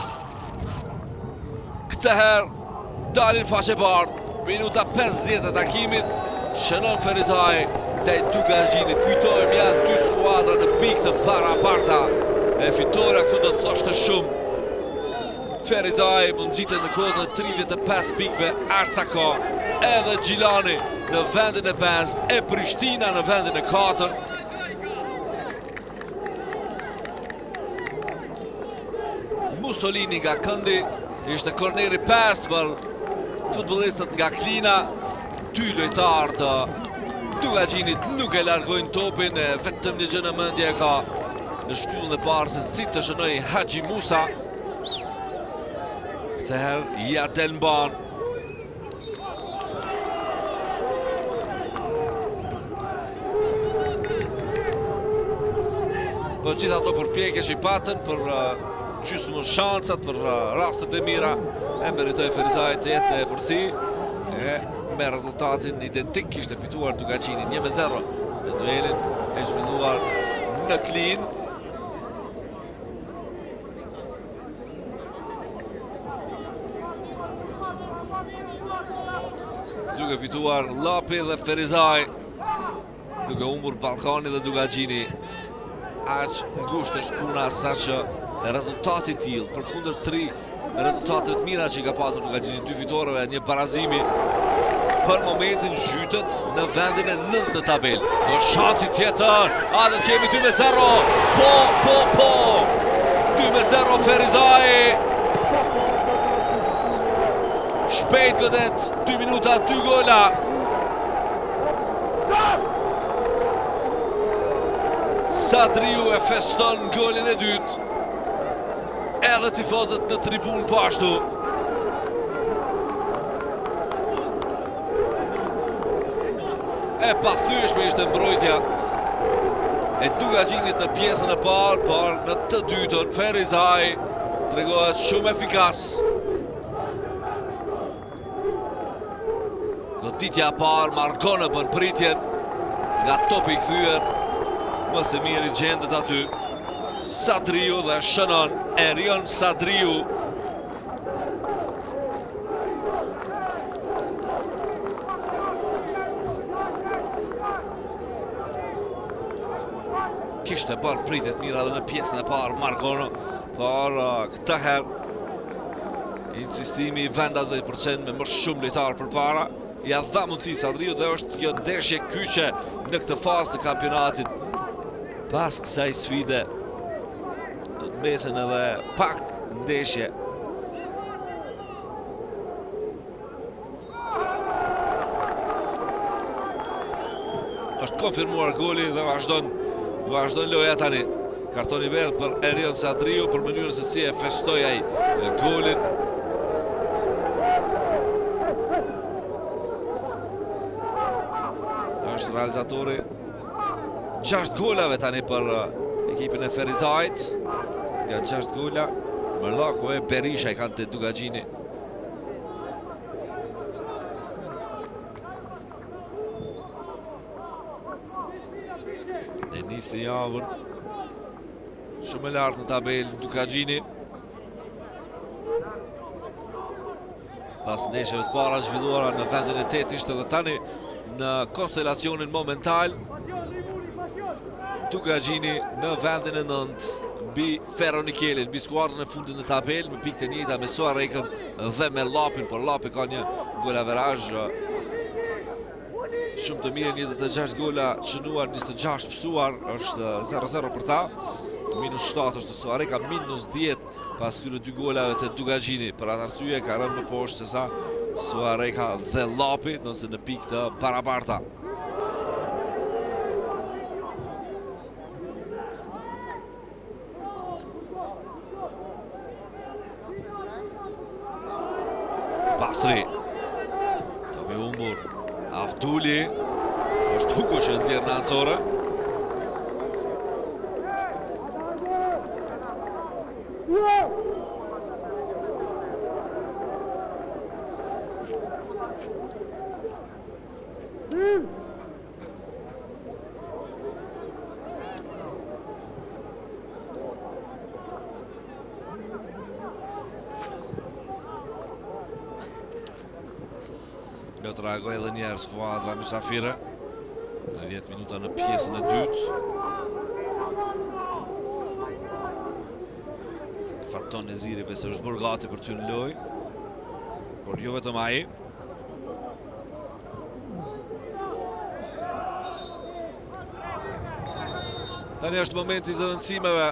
Këtë herë dalin faqe bardh. Minuta 50 e takimit. Shënon Ferizaj ndaj Dugaxhinit. Kujtojmë, janë dy skuadra në pikë të barabarta. E fitoria këtu do të thoshte shumë. Ferizaj mund gjitet në kohën e 35 pikëve, Arçaka edhe Gjilani në vendin e 5, e Prishtina në vendin e 4. Mussolini nga këndi, ishte korneri 5 për futbollistët nga Klina. Dy lojtarë të Dugaxhinit nuk e largojnë topin, vetëm një gjë në mendje ka në shtyllën e parë se si të shënoi Haxhi Musa. Këtë herë ja del mban. Për gjithë ato përpjekje që i patën për gjysmë shansat, për rastet e mira, e meritoi Ferizaj të jetë në përsi. Me rezultatin identik ishte fituar Dugaxhini 1-0 në duelin e zhvilluar në Klin. Duke fituar Llapi dhe Ferizaj, duke humbur Ballkani dhe Dugaxhini. Aq ngushtë është puna sa që rezultati i tillë përkundër 3 rezultate të mira që i ka patur Dugaxhini, 2 fitoreve, një barazimi, për momentin zhytet në vendin e 9 në tabel. Do shansi tjetër, atë kemi 2-0. Po. 2-0 Ferizaj. Shpejt godet, 2 minuta, 2 gola. Sadriu e feston golin e dytë. Edhe tifozët në tribun po ashtu. E pathyeshme ishte mbrojtja e Dugaxhinit në pjesën e parë, por në të dytën Ferizaj tregohet shumë efikas. Goditja e parë, Margono bën pritjen nga topi i kthyer, më së miri gjendet aty Sadriu dhe shënon Erion Sadriu. Kishte bërë pritjet mira dhe në pjesën e parë Margono, por këtë herë insistimi i vendasve me më shumë lojtarë përpara, ja dha mundësi Sadriu dhe është kjo ndeshje kyçe në këtë fazë të kampionatit. Pas kësaj sfide do të mbesen edhe pak ndeshje. Është konfirmuar goli dhe vazhdon loja tani. Kartoni verdh për Erion Sadriu për mënyrën se si e festoi ai golin. Është realizatori 6 golave tani për ekipin e Ferizajt. Nga 6 gola, Mërllaku e Berisha i kanë të Dugagjini. Dhe nisi javën shumë e lartë në tabelë Dugagjini. Pas ndeshjeve të para zhvilluara në vendin e 8 ishte dhe tani në konstelacionin momental Dugagjini në vendin e 9 mbi Ferro Nikelin, mbi skuadrën e fundit në tabelë me pikë të njëjta me Suarekën dhe me Llapin, por Llapi ka një golaverazh shumë të mirë, 26 gola shënuar, 26 pësuar, është 0-0 për ta. -7 është Suareka, -10 pas këtyre 2 golave të Dugagjini. Për atë arsye ka rënë më poshtë se sa Suareka dhe Llapi, nëse në pikë të barabarta. Basri Tobi humbur Avduli është Hugo që nxjerr në ancore. Do të reagoj edhe njerë skuadra mysafire në 10 minuta në pjesën e dytë. Faton Nezirive se është bërë gati për ty në loj, por jo vetëm ai. Tani është momenti i zëvendësimeve.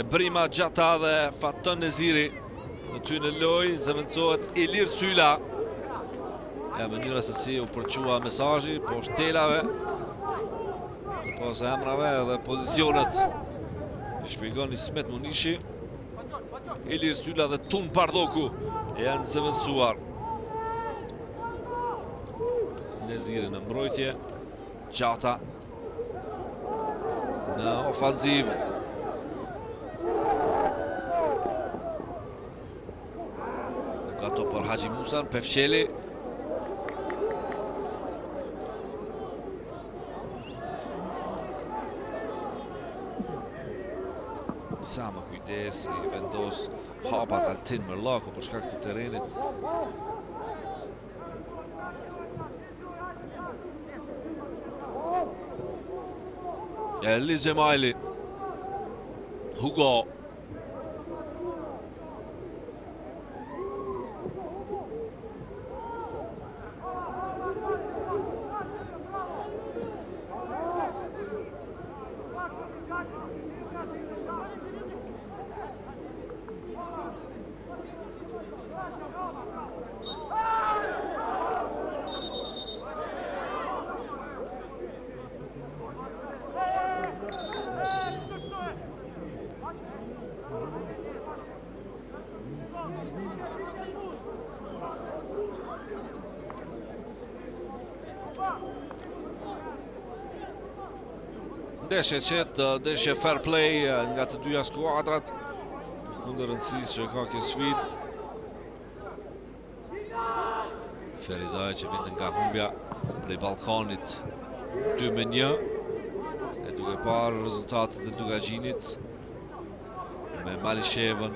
E Brima Gjata dhe Faton Neziri në ty në loj, zëvendësohet Ilir Syla. Ja, mënyra se si u përqua mesazhi, po shtelave, po se emrave dhe pozicionet. I shpjegon Ismet Munishi, Ilir Syla dhe Tun Pardoku janë zëvendësuar. Neziri në mbrojtje, Gjata në ofanziv. Gato për Haxhi Musan, Pefsheli. Sa më kujdes i vendos hapat Altin Mërllaku për shkak të terrenit. Elis Gjemajli, Hugo. Ndeshje qetë, ndeshje fair play nga të dyja skuadrat, kundër rëndësisë që ka kjo sfidë. Ferizaj që vinte nga humbja prej Ballkanit 2-1, e duke parë rezultatet e Dugagjinit me Malishevën,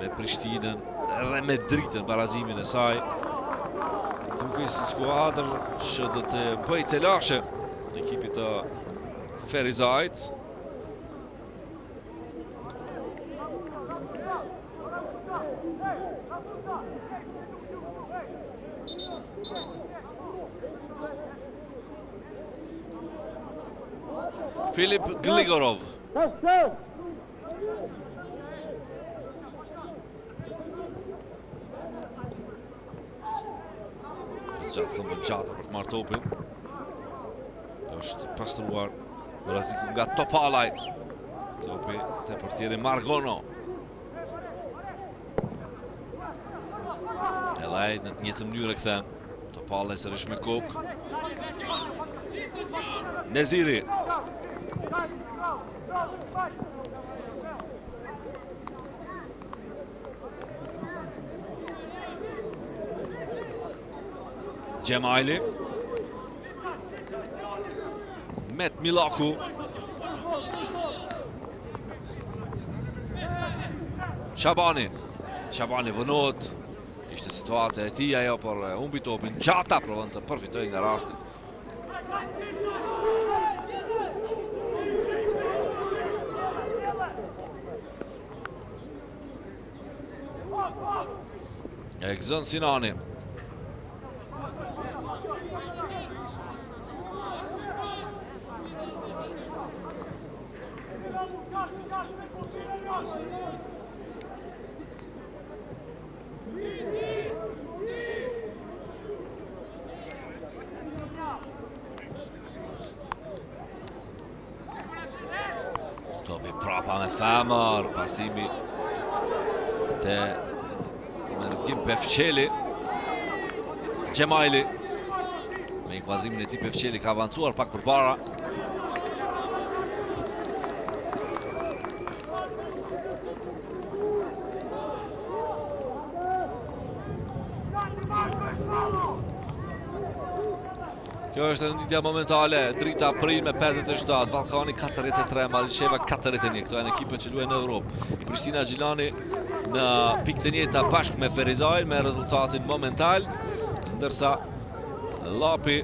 me Prishtinën dhe me Dritën, barazimin e saj. Duke si skuadrë që do të bëj telashe ekipit të Ferizajt. Filip Gligorov. Gjatë këmbën gjata për të marrë topin. Është pastruar në rreziku nga Topalaj. Topi te portieri Margono. Edhe ai në të njëjtën mënyrë kthen. Topalaj sërish me kokë. Neziri. Gjemajli. Met Milaku. Shabani vënohet. Ishte situata e tij ajo, por humbi topin. Gjata provon të përfitojë nga rasti. Egzon Sinani. Topi prapa me femër, pasimi te Mergim Pefçeli. Gjemajli me inkuadrimin e tij Pefçeli ka avancuar pak përpara. Kjo është renditja momentale, drita Prill me 57, Ballkani 43, Malisheva 41. Këto janë ekipet që luajnë në Europë. Prishtina Gjilani në pikë të njëjta bashkë me Ferizaj me rezultatin momental, ndërsa Lapi,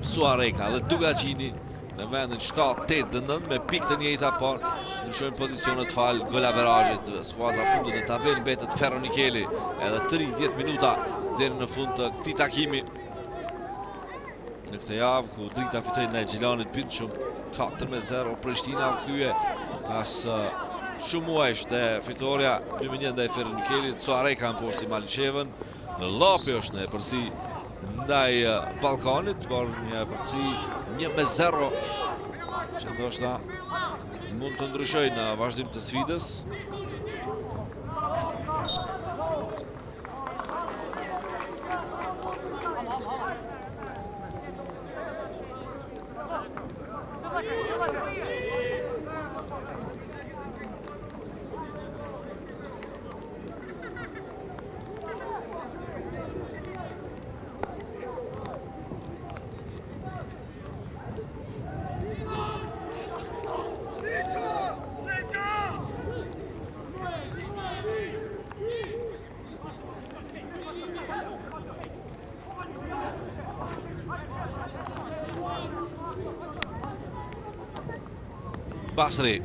Suareka dhe Dugagjini në vendin 7-8-9 me pikë të njëjta, por ndryshojnë pozicionet fal golaverazhit. Skuadra fundit në tabelë mbetet Ferronikeli, edhe 30 minuta deri në fund të këtij takimi. Në këtë javë ku drita fitoi ndaj Gjilanit Pintshum 4-0, Prishtina u kthye pas shumë muajsh te fitoria 2-1 ndaj Ferronikelit. Suareka në poshtë Malishevën. Lapi është në epërsi ndaj Ballkanit, por një epërsi 1-0 që ndoshta mund të ndryshojë në vazhdim të sfidës. Basri.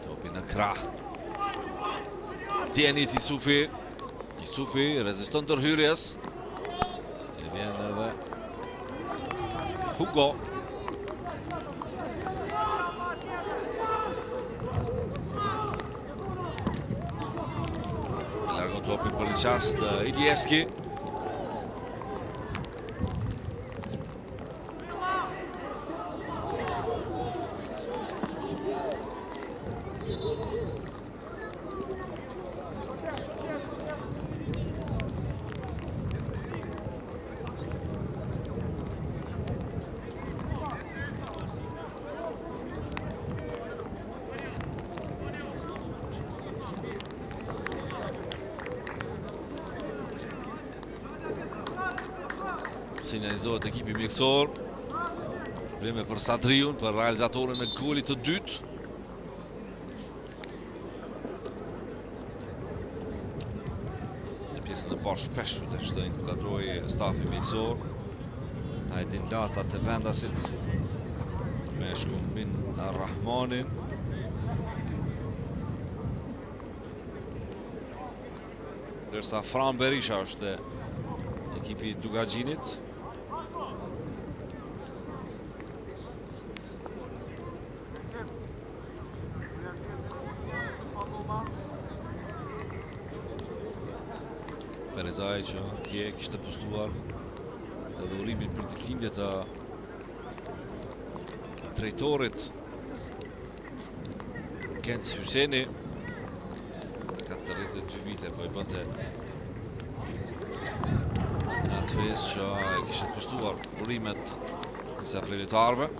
Topi në krah. Tienit Isufi. Isufi reziston ndërhyrjes. E vjen edhe Hugo. Largon topin për një qast Iljeski. Sinjalizohet ekipi mjekësor. Probleme për Sadriun, për realizatorin e golit të dytë. Në pjesën e parë shpesh dhe të inkuadroi stafi mjekësor. Hajdin lata të vendasit me Shkumbin Rahmanin. Ndërsa Fran Berisha është ekipi Dugagjinit. Ferizaj që tje kishte postuar edhe urimin për ditëlindje të drejtorit Genc Hyseni. 42 vite po I bënte në atë festë që e kishte postuar urimet disa preletarëve.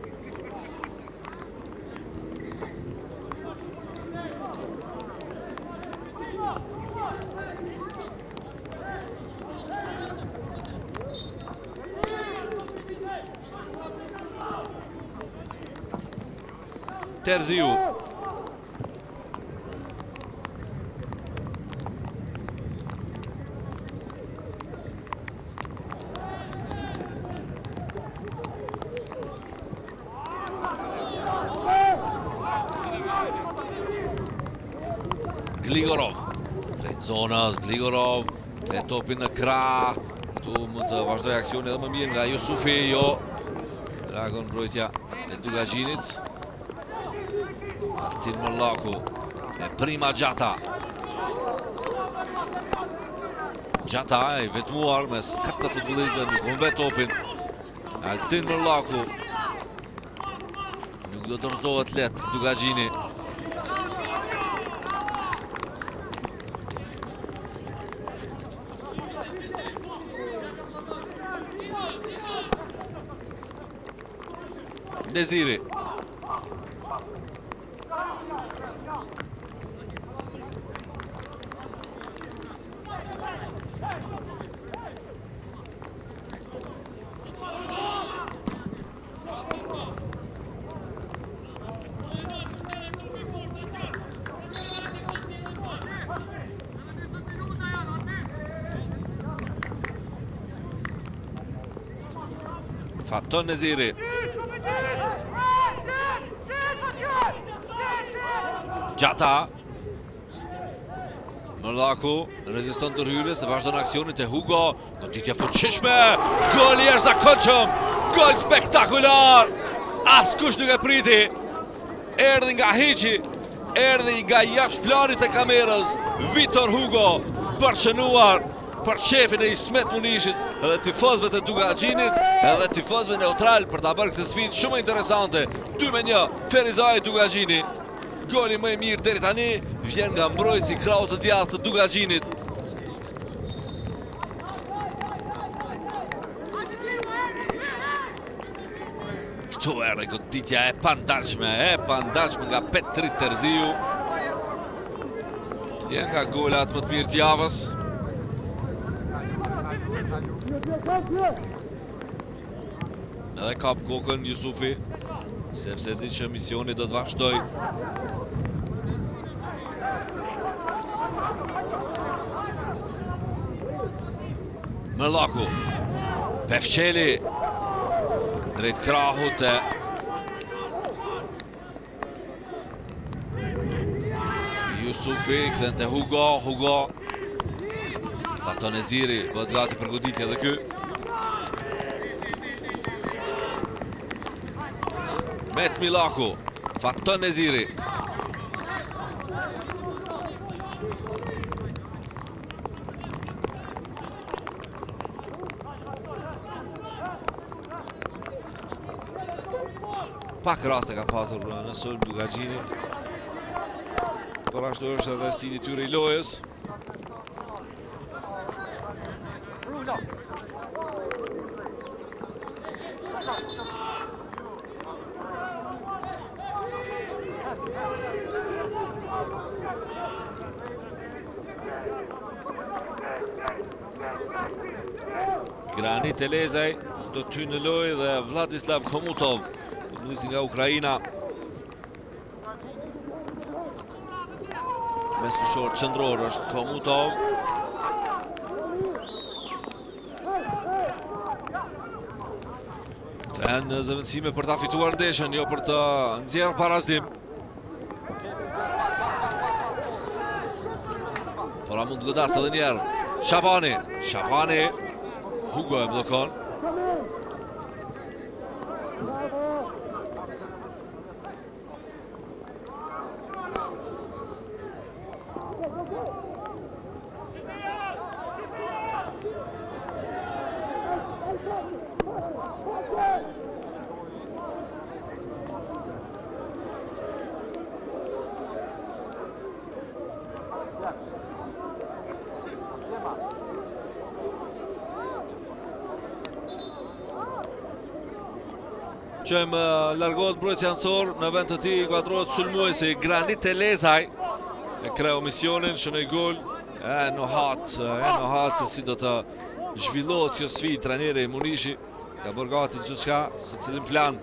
Terziu. Gligorov. Drejt zonës, Gligorov. Dhe topin në krah. Këtu mund të vazhdoj aksioni edhe më mirë nga Jusufi, jo. Dragon mbrojtja e Dugaxhinit. Altin Mollaku e Prima Gjata. Gjata e vetmuar mes 4 futbollistëve nuk humbet topin. Altin Mollaku nuk do dorëzohet lehtë Dugaxhini. Neziri. Faton Neziri. Gjata. Mollaku reziston ndërhyrjes dhe vazhdon aksionit e Hugo. Goditje fuqishme. Gol I jashtëzakonshëm. Gol spektakular. Askush nuk e priti. Erdhi nga hiçi. Erdhi nga jashtë planit e kamerës. Vitor Hugo për shënuar për shefin e Ismet Munishit edhe tifozëve të Dugaxhinit edhe tifozëve neutral për ta bërë këtë sfidë shumë interesante. 2-1 Ferizaj Dugaxhini. Goli më I mirë deri tani vjen nga mbrojtësi krahut të djathtë të Dugaxhinit. Këtu erdhi goditja e pandalshme nga Petri Terziu. Vjen nga golat më të mirë të javës. Edhe kap kokën Jusufi, sepse di që misioni do të vazhdoj. Mollaku. Pefçeli. Drejt krahut e Jusufi, kthen te Hugo. Faton Neziri, bëhet gati për goditje edhe ky. Met Milaku, Faton Neziri. Pak raste ka patur në sulm Dugaxhini. Por ashtu është edhe stili I tyre I lojës. Granit Elezaj do të hyjë në lojë dhe Vladislav Komutov, futbollisti nga Ukraina. Mesfushor qendror është Komutov. Të janë në zëvendësime për ta fituar ndeshjen, jo për të nxjerrë parazim. Por a mund të godas edhe një herë. Shabani. Hugo e blokon. Qëmë largohet mbrojtësi ansor, në vend të tij kuadrohet sulmuesi Granit Telezaj. E kreu misionin, shënoi gol. Në hat se si do të zhvillohet kjo sfidë. Trajneri Munishi ka bërë gati gjithçka, se cilin plan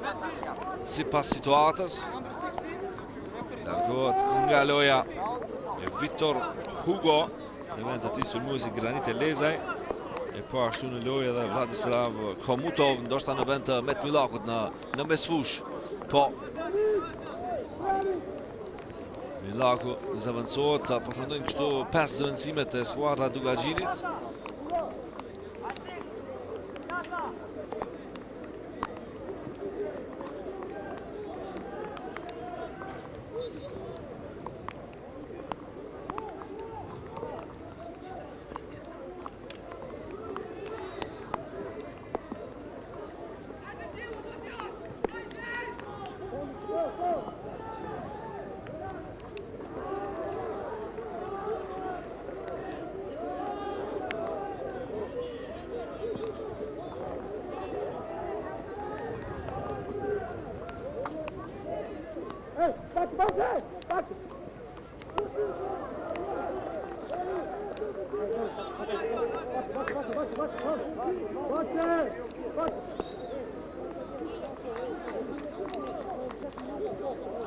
sipas situatës. Largohet nga loja e Vitor Hugo, në vend të tij sulmuesi Granit Telezaj. E po ashtu në lojë edhe Vladislav Komutov, ndoshta në vend të Met Milakut në mesfush. Po Milaku zëvendësohet, përfundojnë kështu 5 zëvendësimet e skuadra Dugaxhinit.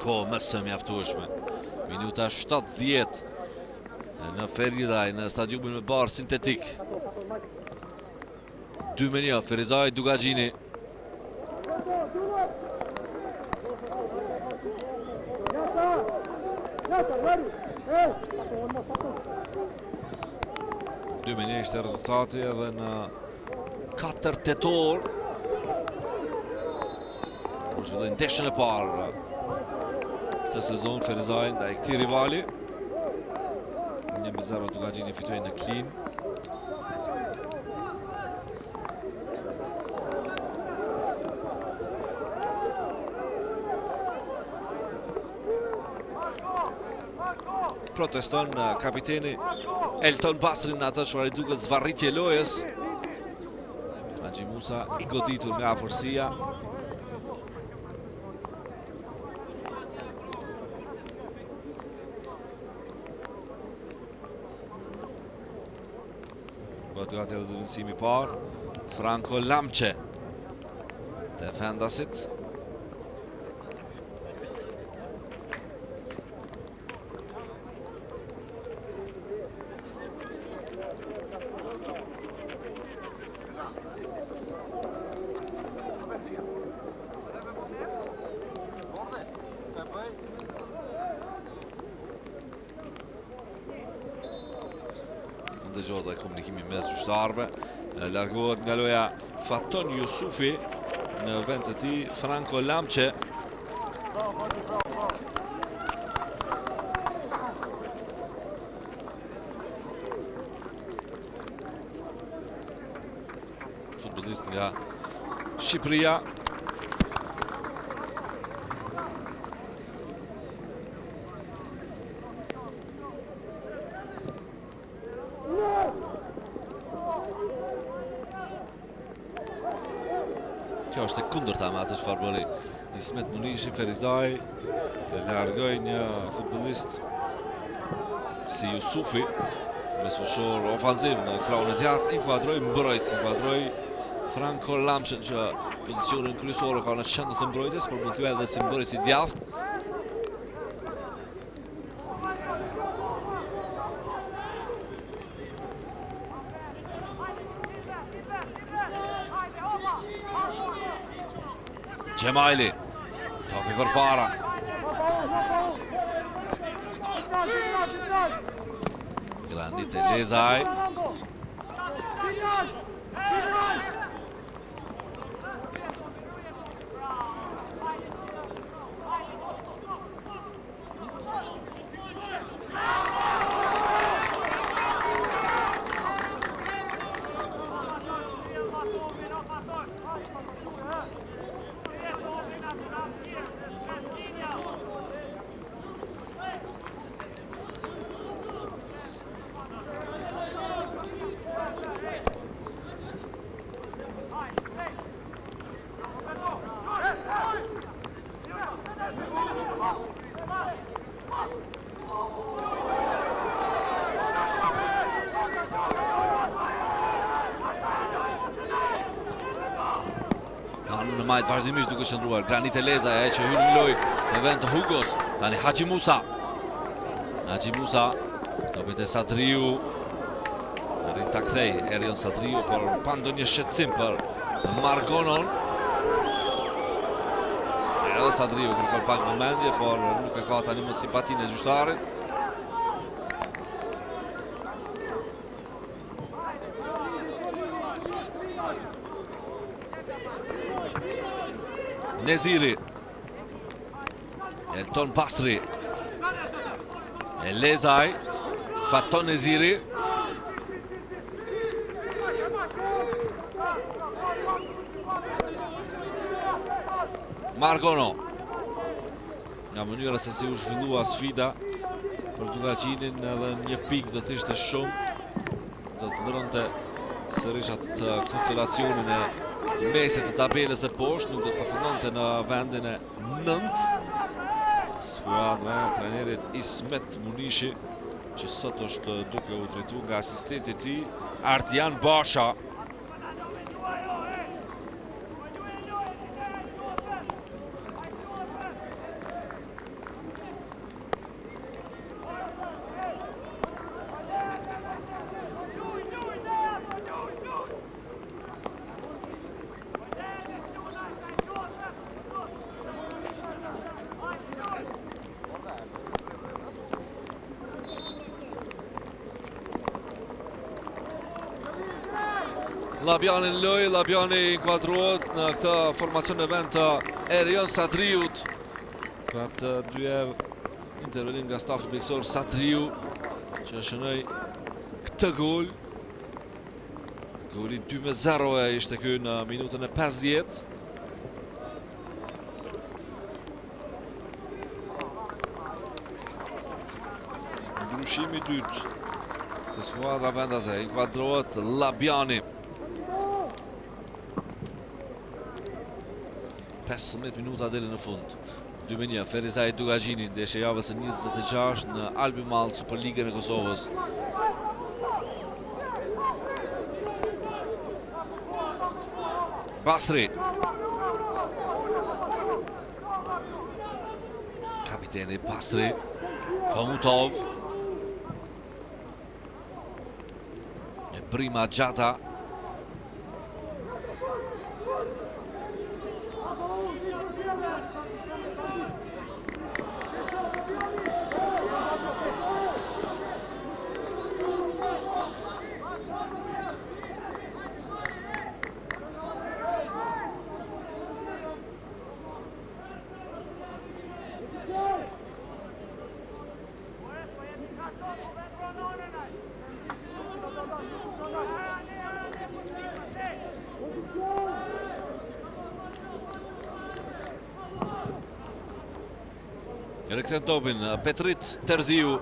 Kohë më së mjaftueshme. Minuta 70 në Ferizaj, në stadiumin me barë sintetik. 2-1 Ferizaj Dugaxhini. Ishte rezultati edhe në 4 tetor. Zhvilloi ndeshjen e parë këtë sezon Ferizaj ndaj këtij rivali. 1-0 Dugaxhini fitoi në Klin. Proteston kapiteni Elton Basrin në atë çfarë duket zvarritje lojës. Haxhi Musa i goditur nga afërsia. Bëhet gati edhe zëvendësimi i parë. Franco Lamçe defendasit. Dëgjohet ai komunikimi mes gjyqtarëve. Largohet nga loja Faton Yusufi, në vend të tij Franco Lamçe. Futbollist nga Shqipëria. Kjo është e kundërta me atë çfarë bëri Ismet Munishi. Ferizaj largoi një futbollist si Yusufi, mesfushor ofanziv në krahun e djathtë, inkuadroi mbrojtës, inkuadroi Franco Lamçe që pozicionin kryesor ka në qendër të mbrojtjes, por mund të jetë edhe si mbrojtës i djathtë. Gjemajli, topi për para. Granit Telezaj. në majt vazhdimisht duke qëndruar. Granit Eleza e që hyn në lojë në vend të Hugos. Tani Haxhi Musa. Haxhi Musa, topet e Sadriu. Arrin ta kthej Erion Sadriu, por pa ndonjë shqetësim për Margonon. Edhe Sadriu kërkon pak vëmendje, por nuk e ka tani më simpatinë e gjyqtarit. Neziri. Elton Basri. Elezaj. Faton Neziri. Margono. Nga mënyra se si u zhvillua sfida për Dugaqinin, edhe një pikë do të ishte shumë. Do të ndronte sërish atë konstelacionin e mesit të tabelës e poshtë, nuk do të përfundonte në vendin e 9. Skuadra e trenerit Ismet Munishi, që sot është duke u drejtuar nga asistenti i tij Ardian Basha. Labjani në lojë, Labjani inkuadrohet në këtë formacion e vend të Erion Sadriut. Ka të dyherë intervenim nga stafi mjekësor Sadriu, që shënoi këtë gol. Goli 2-0 ishte ky në minutën e 50. Ndryshimi i dytë të skuadra vendase, inkuadrohet Labjani. 15 minuta deri në fund. 2-1, Ferizaj Dugaqini, ndeshja e javës së 26 në Albi Mall, Superligën e Kosovës. Basri. Kapiteni Basri. Komutov. E prima Gjata. Reksen topin Petrit Terziu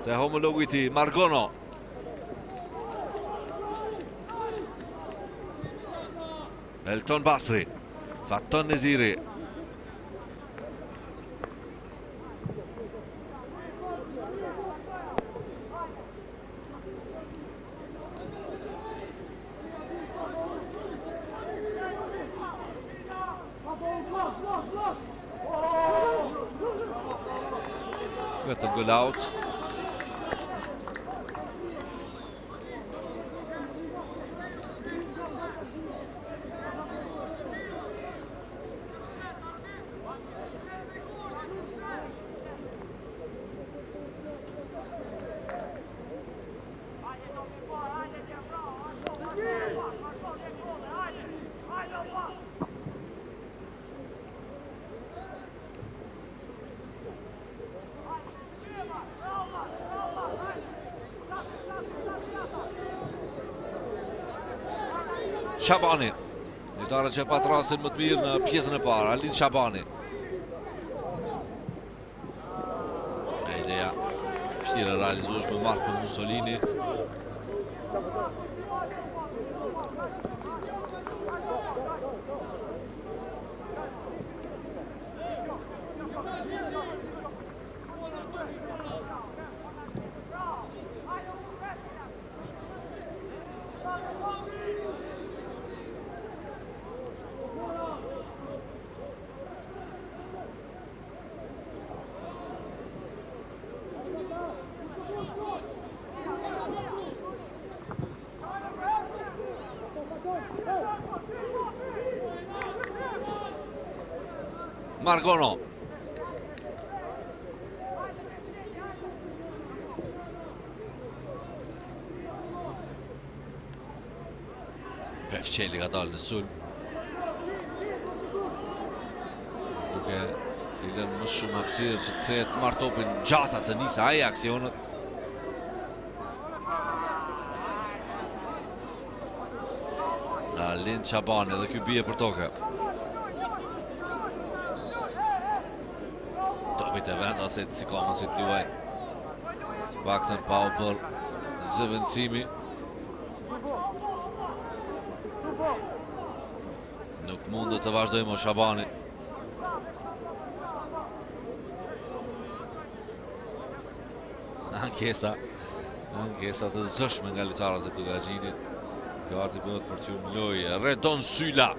te homologu i tij Margono. Elton Basri. Faton Neziri. Vetëm gol out. Shabani, lojtari që pat rastin më të mirë në pjesën e parë, Alin Shabani. Nga ideja vështirë e realizueshme me Marko Mussolini. Margono. Pefqeli ka dalë në sulm, duke i lënë më shumë hapësirë që të kthehet të marrë topin gjata të nisë ai aksionet. Alin Qabani edhe ky bie për toke. Topit e vendasit si ka mundësi të luajnë. Të paktën pa u bërë zëvendësimi. Nuk mundet të vazhdojmë o Shabani. Ankesa të zëshme nga lojtarët e Dugaxhinit. Gati bëhet për t'ju në lojë. Redon Syla.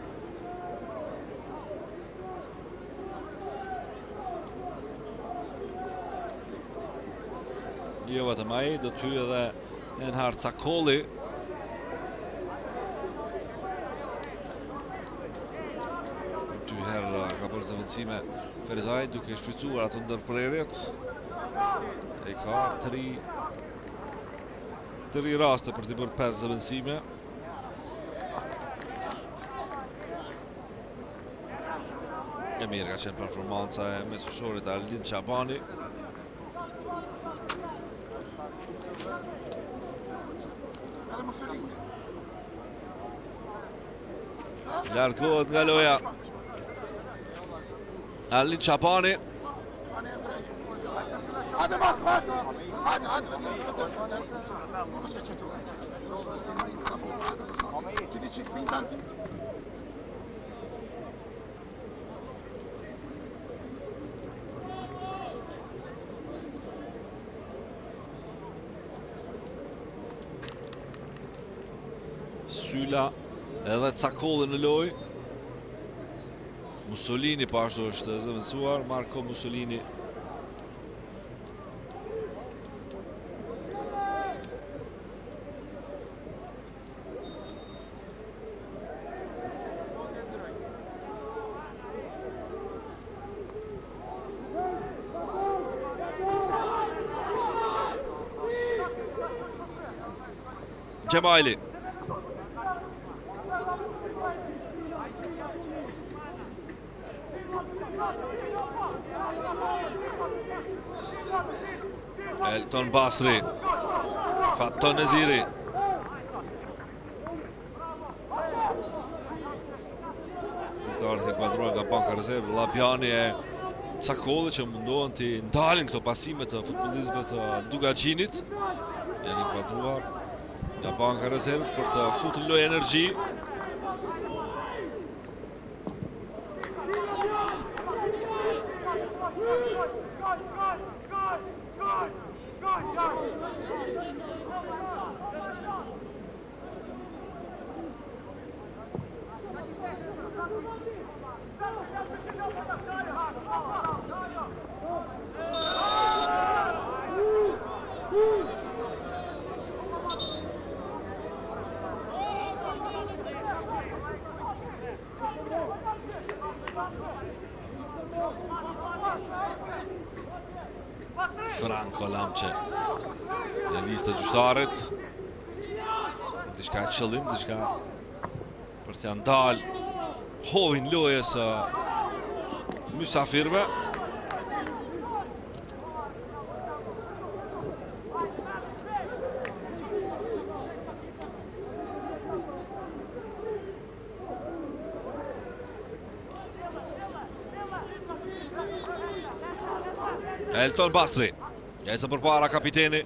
Jo vetëm ai, do t'hy edhe Enhar Cakolli. Dy herë ka bërë zëvendësime Ferizaj duke shfrytzuar ato ndërprerjet. E ka 3 raste për t'i bërë 5 zëvendësime. E mirë ka qenë performanca e mesfushërit Alin Qabani. Largohet nga loja Alin Qabani. Syla edhe Cakolli në loj. Mussolini pashtu është zëvendësuar, Marko Mussolini. Gjemajli. Elton Basri. Fatton Neziri. Lojtarët e kuadruar nga banka rezervë, Labjani e Cakolli që mundohen të ndalin këto pasime të futbollistëve të Dugaxhinit. Janë kuadruar nga banka rezervë për të futur lojë energji. Franco Lamqe në listë të gjyqtarit. Diçka qëllim, diçka për t'ja ndalë hovin lojës mysafirve. Elton Basri. Ecë përpara kapiteni.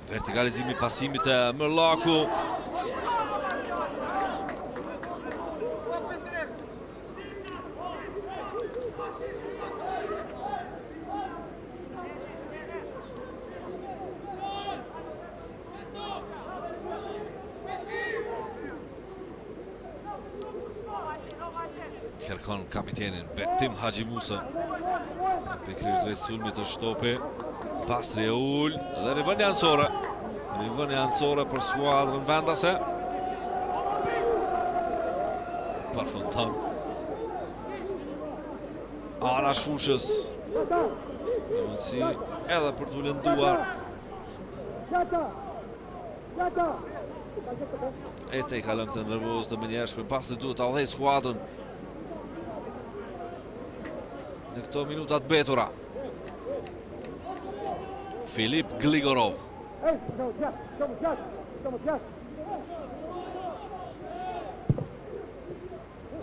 Vertikalizimi pasimit e Mërllaku. Kërkon kapitenin Betim Haxhi Musa. Pikrisht drejt sulmit të shtopi. Basri e ul dhe rivën janësore. Rivën janësore për skuadrën vendase. Përfundon Anash Fushës. Mundësi edhe për t'u lënduar. E te i kalëm të nervoz të menjershme, pas të duhet të aldhej skuadrën në këto minutat betura. Filip Gligorov.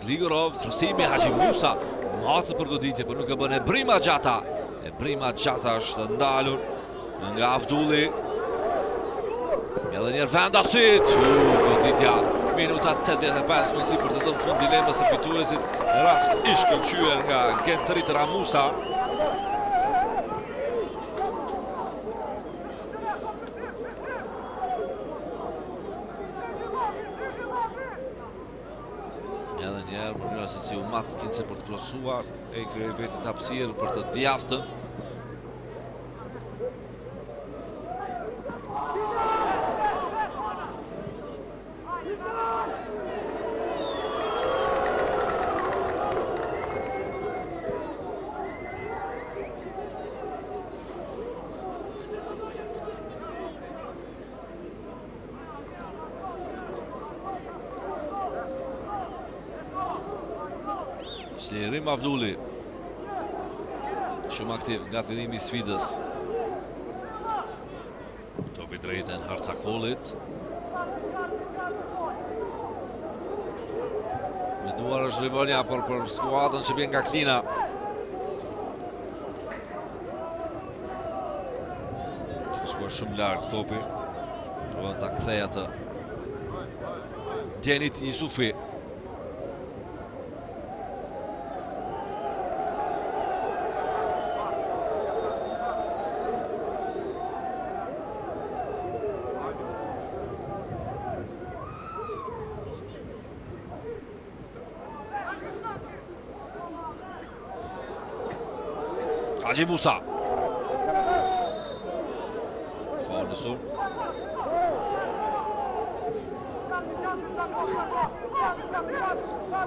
Gligorov, krasimi Haxhi Musa, matë përgoditje, për nuk e bën Ebrima Gjata. Ebrima Gjata është ndalur nga Avdulli. Edhe njerë vendasit, goditja, minuta 85, mundësi për të dhënë fund dilemës e fituesit, rast i shkëlqyer nga Gentrit Ramusa. Edhe njerë, mënyra se si u matë kinëse për të krosuar, e i kryoj vetit hapësirë për të djaftën. Shlirim Avdulli, shumë aktiv nga fillimi i sfidës. Topi drejten Harcakollit. Me duar është rivolja, por për skuadrën që vjen nga Klina. Ka shkuar shumë larg topi. Provon ta kthej atë Djenit Jusufi. Haxhi Musa. Faul në sul.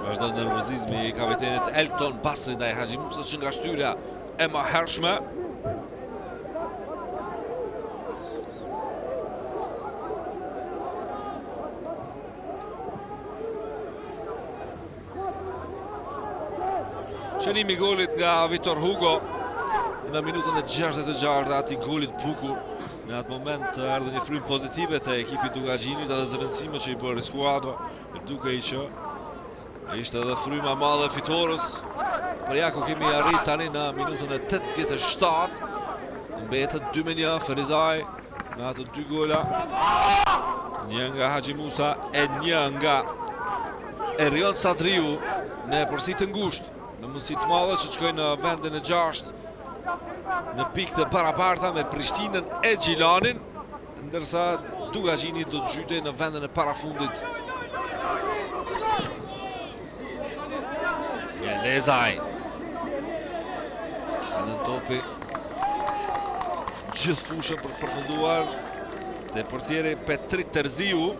Vazhdo nervozizmi i kapitenit Elton Basri ndaj Haxhi Musës që nga shtyrja e mahershme. Qënimi golit nga Vitor Hugo në minutën e 66 ati golit bukur. Në atë moment erdhe një frymë pozitive të ekipit Dugaxhinit edhe zëvendësime që i bëri skuadra, duke i që ishte edhe fryma madhe fitores. Për ja ku kemi arrit tani në minutën e 87, mbetet 2-1 Ferizaj në ato 2 gola. Një nga Haxhi Musa e një nga Erion Sadriu në përsi të ngushtë. Në mundësi të madhe që të shkojnë në vendin e 6 në pikë të barabarta me Prishtinën e Gjilanin, ndërsa Dugaxhini do të zhytej në vendin e parafundit. Lezaj ka në topi gjithë fushën për të përfunduar te portieri Petrit Terziu.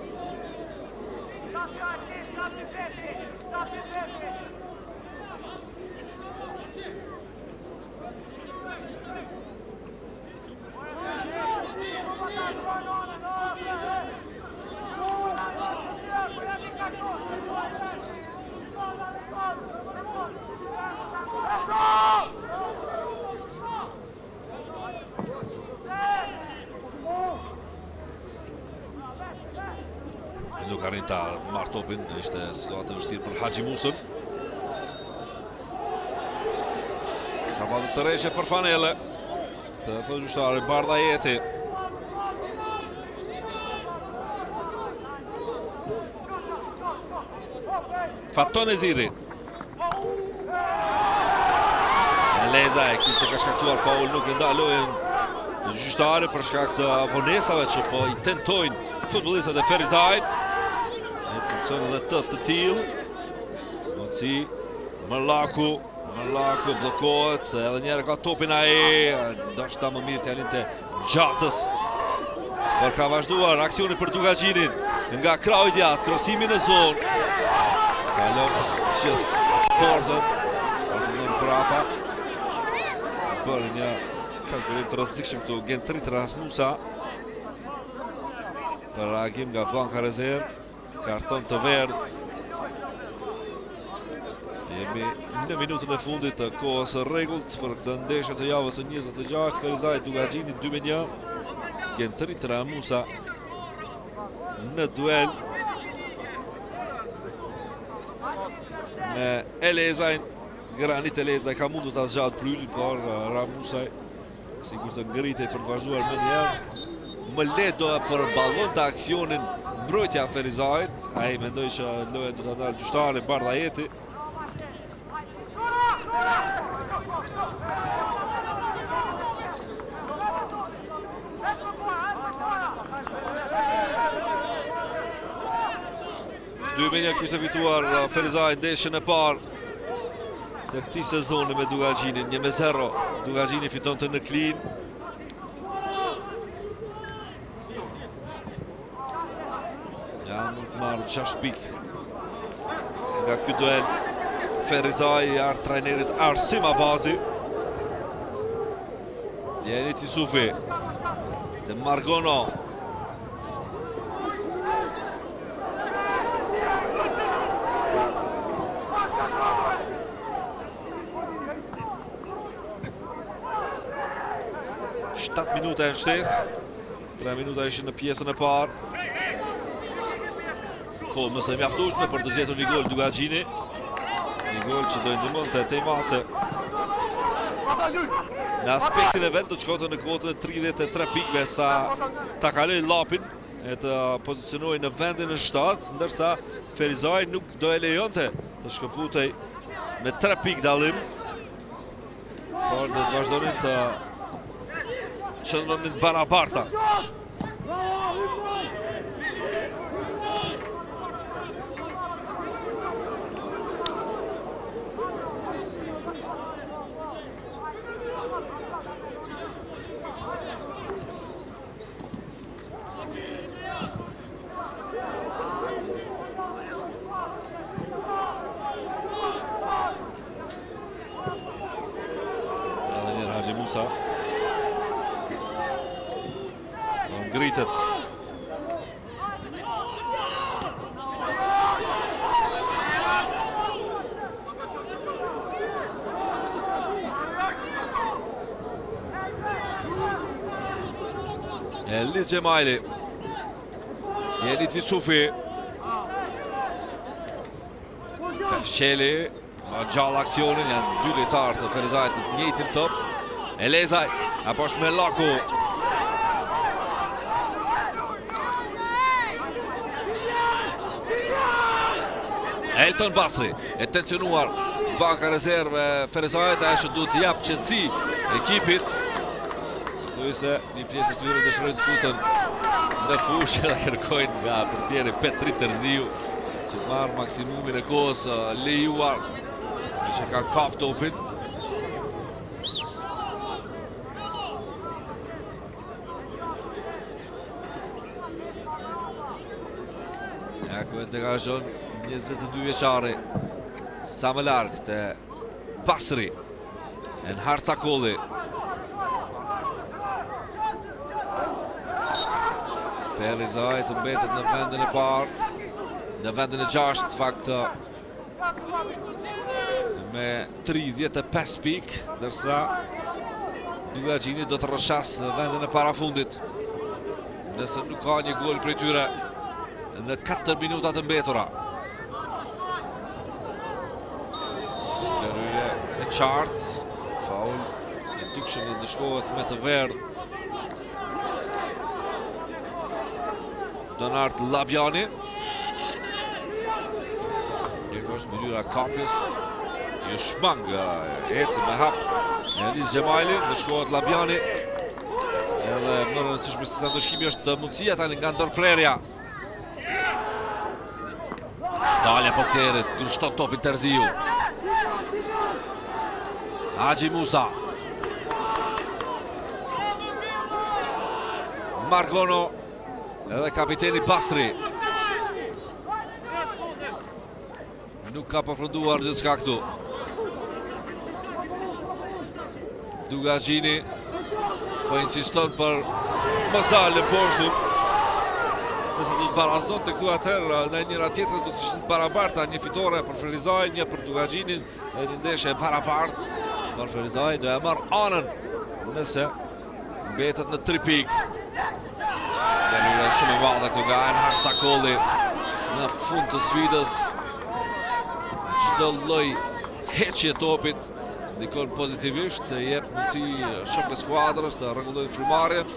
Nuk arrin ta marrë topin, ishte situatë e vështirë për Haxhi Musën. Ka vadu të reshe për Fanele. Këtë thë gjushtari, Bardha Jeti. Faton Eziri. Leza e këti se ka shkaktuar faul, nuk e ndalojnë gjyshtare për shkak të vonesave që po i tentojnë futbollistët e Ferizajt. E cilëson edhe të tillë. Mundësi, Mërlaku blokohet, edhe njerë ka topin ai, ndoshta më mirë t'ja linte Gjatës. Por ka vazhduar aksioni për Dugaxhinin nga krau i djatë, krosimin e zonë. Kalon gjithë portën, përfundon prapa. bërë një kalkulim të rrezikshëm këtu Gentrit Rasmusa. Për reagim nga banka rezervë, karton të verdh. Jemi në minutën e fundit të kohës së rregullt për këtë ndeshje të javës së 26, Ferizaj Dugaxhini 2-1. Gentrit Rasmusa në duel me Elezajn. Granit Elezaj ka mundur ta zgjat pryllin, por Rasmusaj sikur të ngritej për të vazhduar më një herë. Më lehtë do për ballon të aksionin mbrojtja Ferizajt. Ai mendoi që loja do ta dalë gjyqtari Bardhajeti. Duhej kishte fituar Ferizaj ndeshjen e parë të këtij sezoni me Dugaxhinin, 1-0. Dugaxhini fitonte në klin. Ja, mund të marrë 6 pikë nga ky duel. Ferizaj i ardh trajnerit Arsim Abazi. Djeni Tisufi te Margono. Minuta e shtesë, 3 minuta ishin në pjesën e parë. Kohë mëse mjaftueshme për të gjetur një gol Dugaxhini. Një gol që do i ndihmonte Tejmase në aspektin e vet, do të shkonte në kuotën e 33 pikëve sa ta kaloi llapin e të pozicionoi në vendin e 7, ndërsa Ferizaj nuk do e lejonte të shkëputej me 3 pikë dallim. Por do të vazhdonin të qëndronin barabarta. Edhe njerë Haxhi Musa ngritet. Elis Gjemajli. Jeli Tisufi. Pefqeli. Ma gjallë aksionin, janë 2 lojtarë të Ferizajt në të njëjtin top. Elezaj, apo është me Laku. Elton Basri e tensionuar banka rezerve Ferizajt, ajo që duhet të jap qetësi ekipit. Thuajse një pjesë e tyre dëshirojnë të futen në fushë dhe kërkojnë nga portieri Petri Terziu që të marrë maksimumin e kohës lejuar që ka kap topin. Ja ku e degazhon 22 vjeçari sa më larg te Basri. Enhar Cakolli. Ferizaj të mbetet në vendin e parë, në vendin e 6 fakt me 35 pikë, ndërsa Dugaxhini do të rrëshas në vendin e parafundit nëse nuk ka një gol prej tyre në 4 minutat të mbetura. Lëryrje e qartë, faul e dukshëm dhe ndëshkohet me të verdh. Donard Labjani. Një është mënyra kapjes. Një shmang eci me hap. Elis Gjemajli, ndëshkohet Labjani. Edhe më rëndësishme se sa ndëshkimi është mundësia tani nga ndërprerja. Dalja portierit, grushton topin Terziu. Haxhi Musa. Margono. Edhe kapiteni Basri. Nuk ka përfunduar gjithçka këtu. Dugagjini po insiston për mos dalë poshtu. Nëse do të barazon të këtu atëherë në njëra tjetrës do të ishin barabarta, një fitore për Ferizaj, një për Dugagjinin, dhe një ndeshje barabartë për Ferizaj do e marr anën nëse mbetet në 3 pikë. Dhe shumë e madhe këtu nga Enhar Cakolli në fund të sfidës. Çdo lloj heqje topit ndikon pozitivisht, të jep mundësi shokëve skuadrës të rregullojnë frymëmarrjen.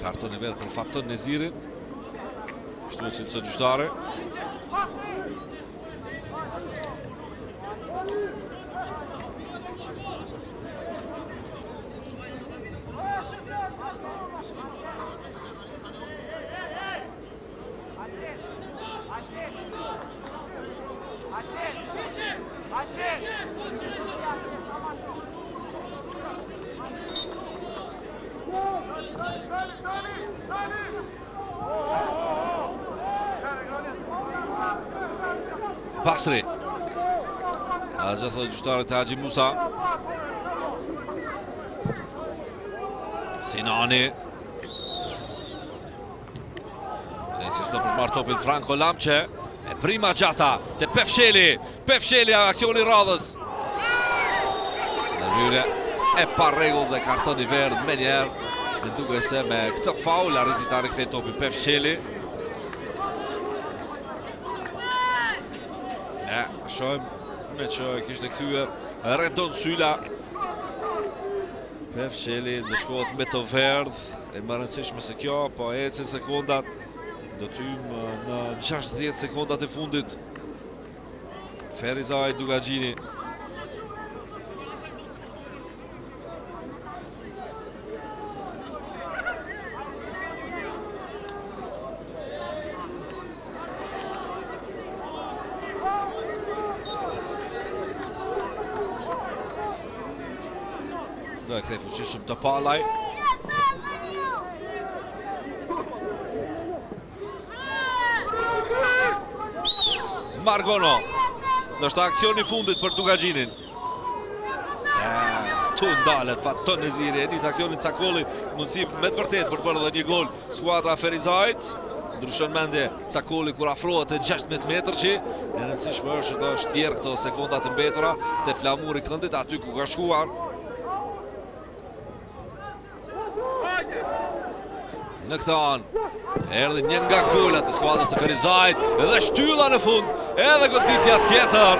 Karton i verdh për Faton Nezirin. Shtuhet si të gjyqtare. Basri. Azja thotë gjyqtarët e Haxhi Musa. Sinani. Insiston për marrë topin Franco Lamçe. E prima gjata te Pefçeli. Pefçeli aksioni radhës. Në hyrje e pa rregull dhe karton i verdh me njerë. Dhe duke se me këtë faul arriti ta rikthej topin Pefçeli. Shohim me që kishte kthye Redon Syla. Pefçeli ndëshkohet me të verdh. E më rëndësishme se kjo, po ecën sekondat. Do të hyjmë në 60 sekondat e fundit. Ferizaj Dugagjini. Do e kthej fuqishëm të Palaj. Margono. Do është aksioni fundit për Dugagjinin. Tu ndalet Faton Neziri, e nis aksionin Cakolli, mundësi me të vërtet për bërë dhe një gol skuadra Ferizajt. Ndryshon mendje Cakolli kur afrohet e 16 metrëshi. E rëndësishme është të shtjerë këto sekondat e mbetura te flamuri këndit aty ku ka shkuar. Në këtë anë erdhi një nga golat e skuadrës të Ferizajt edhe shtylla në fund, edhe goditja tjetër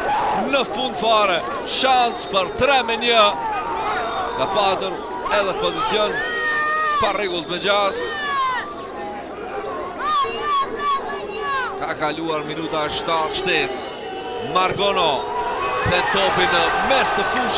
në fund fare. Shans për 3-1. Ka patur edhe pozicion pa rregullt me gjas. Ka kaluar minuta 7 shtesë. Margono the topin në mes të fushës.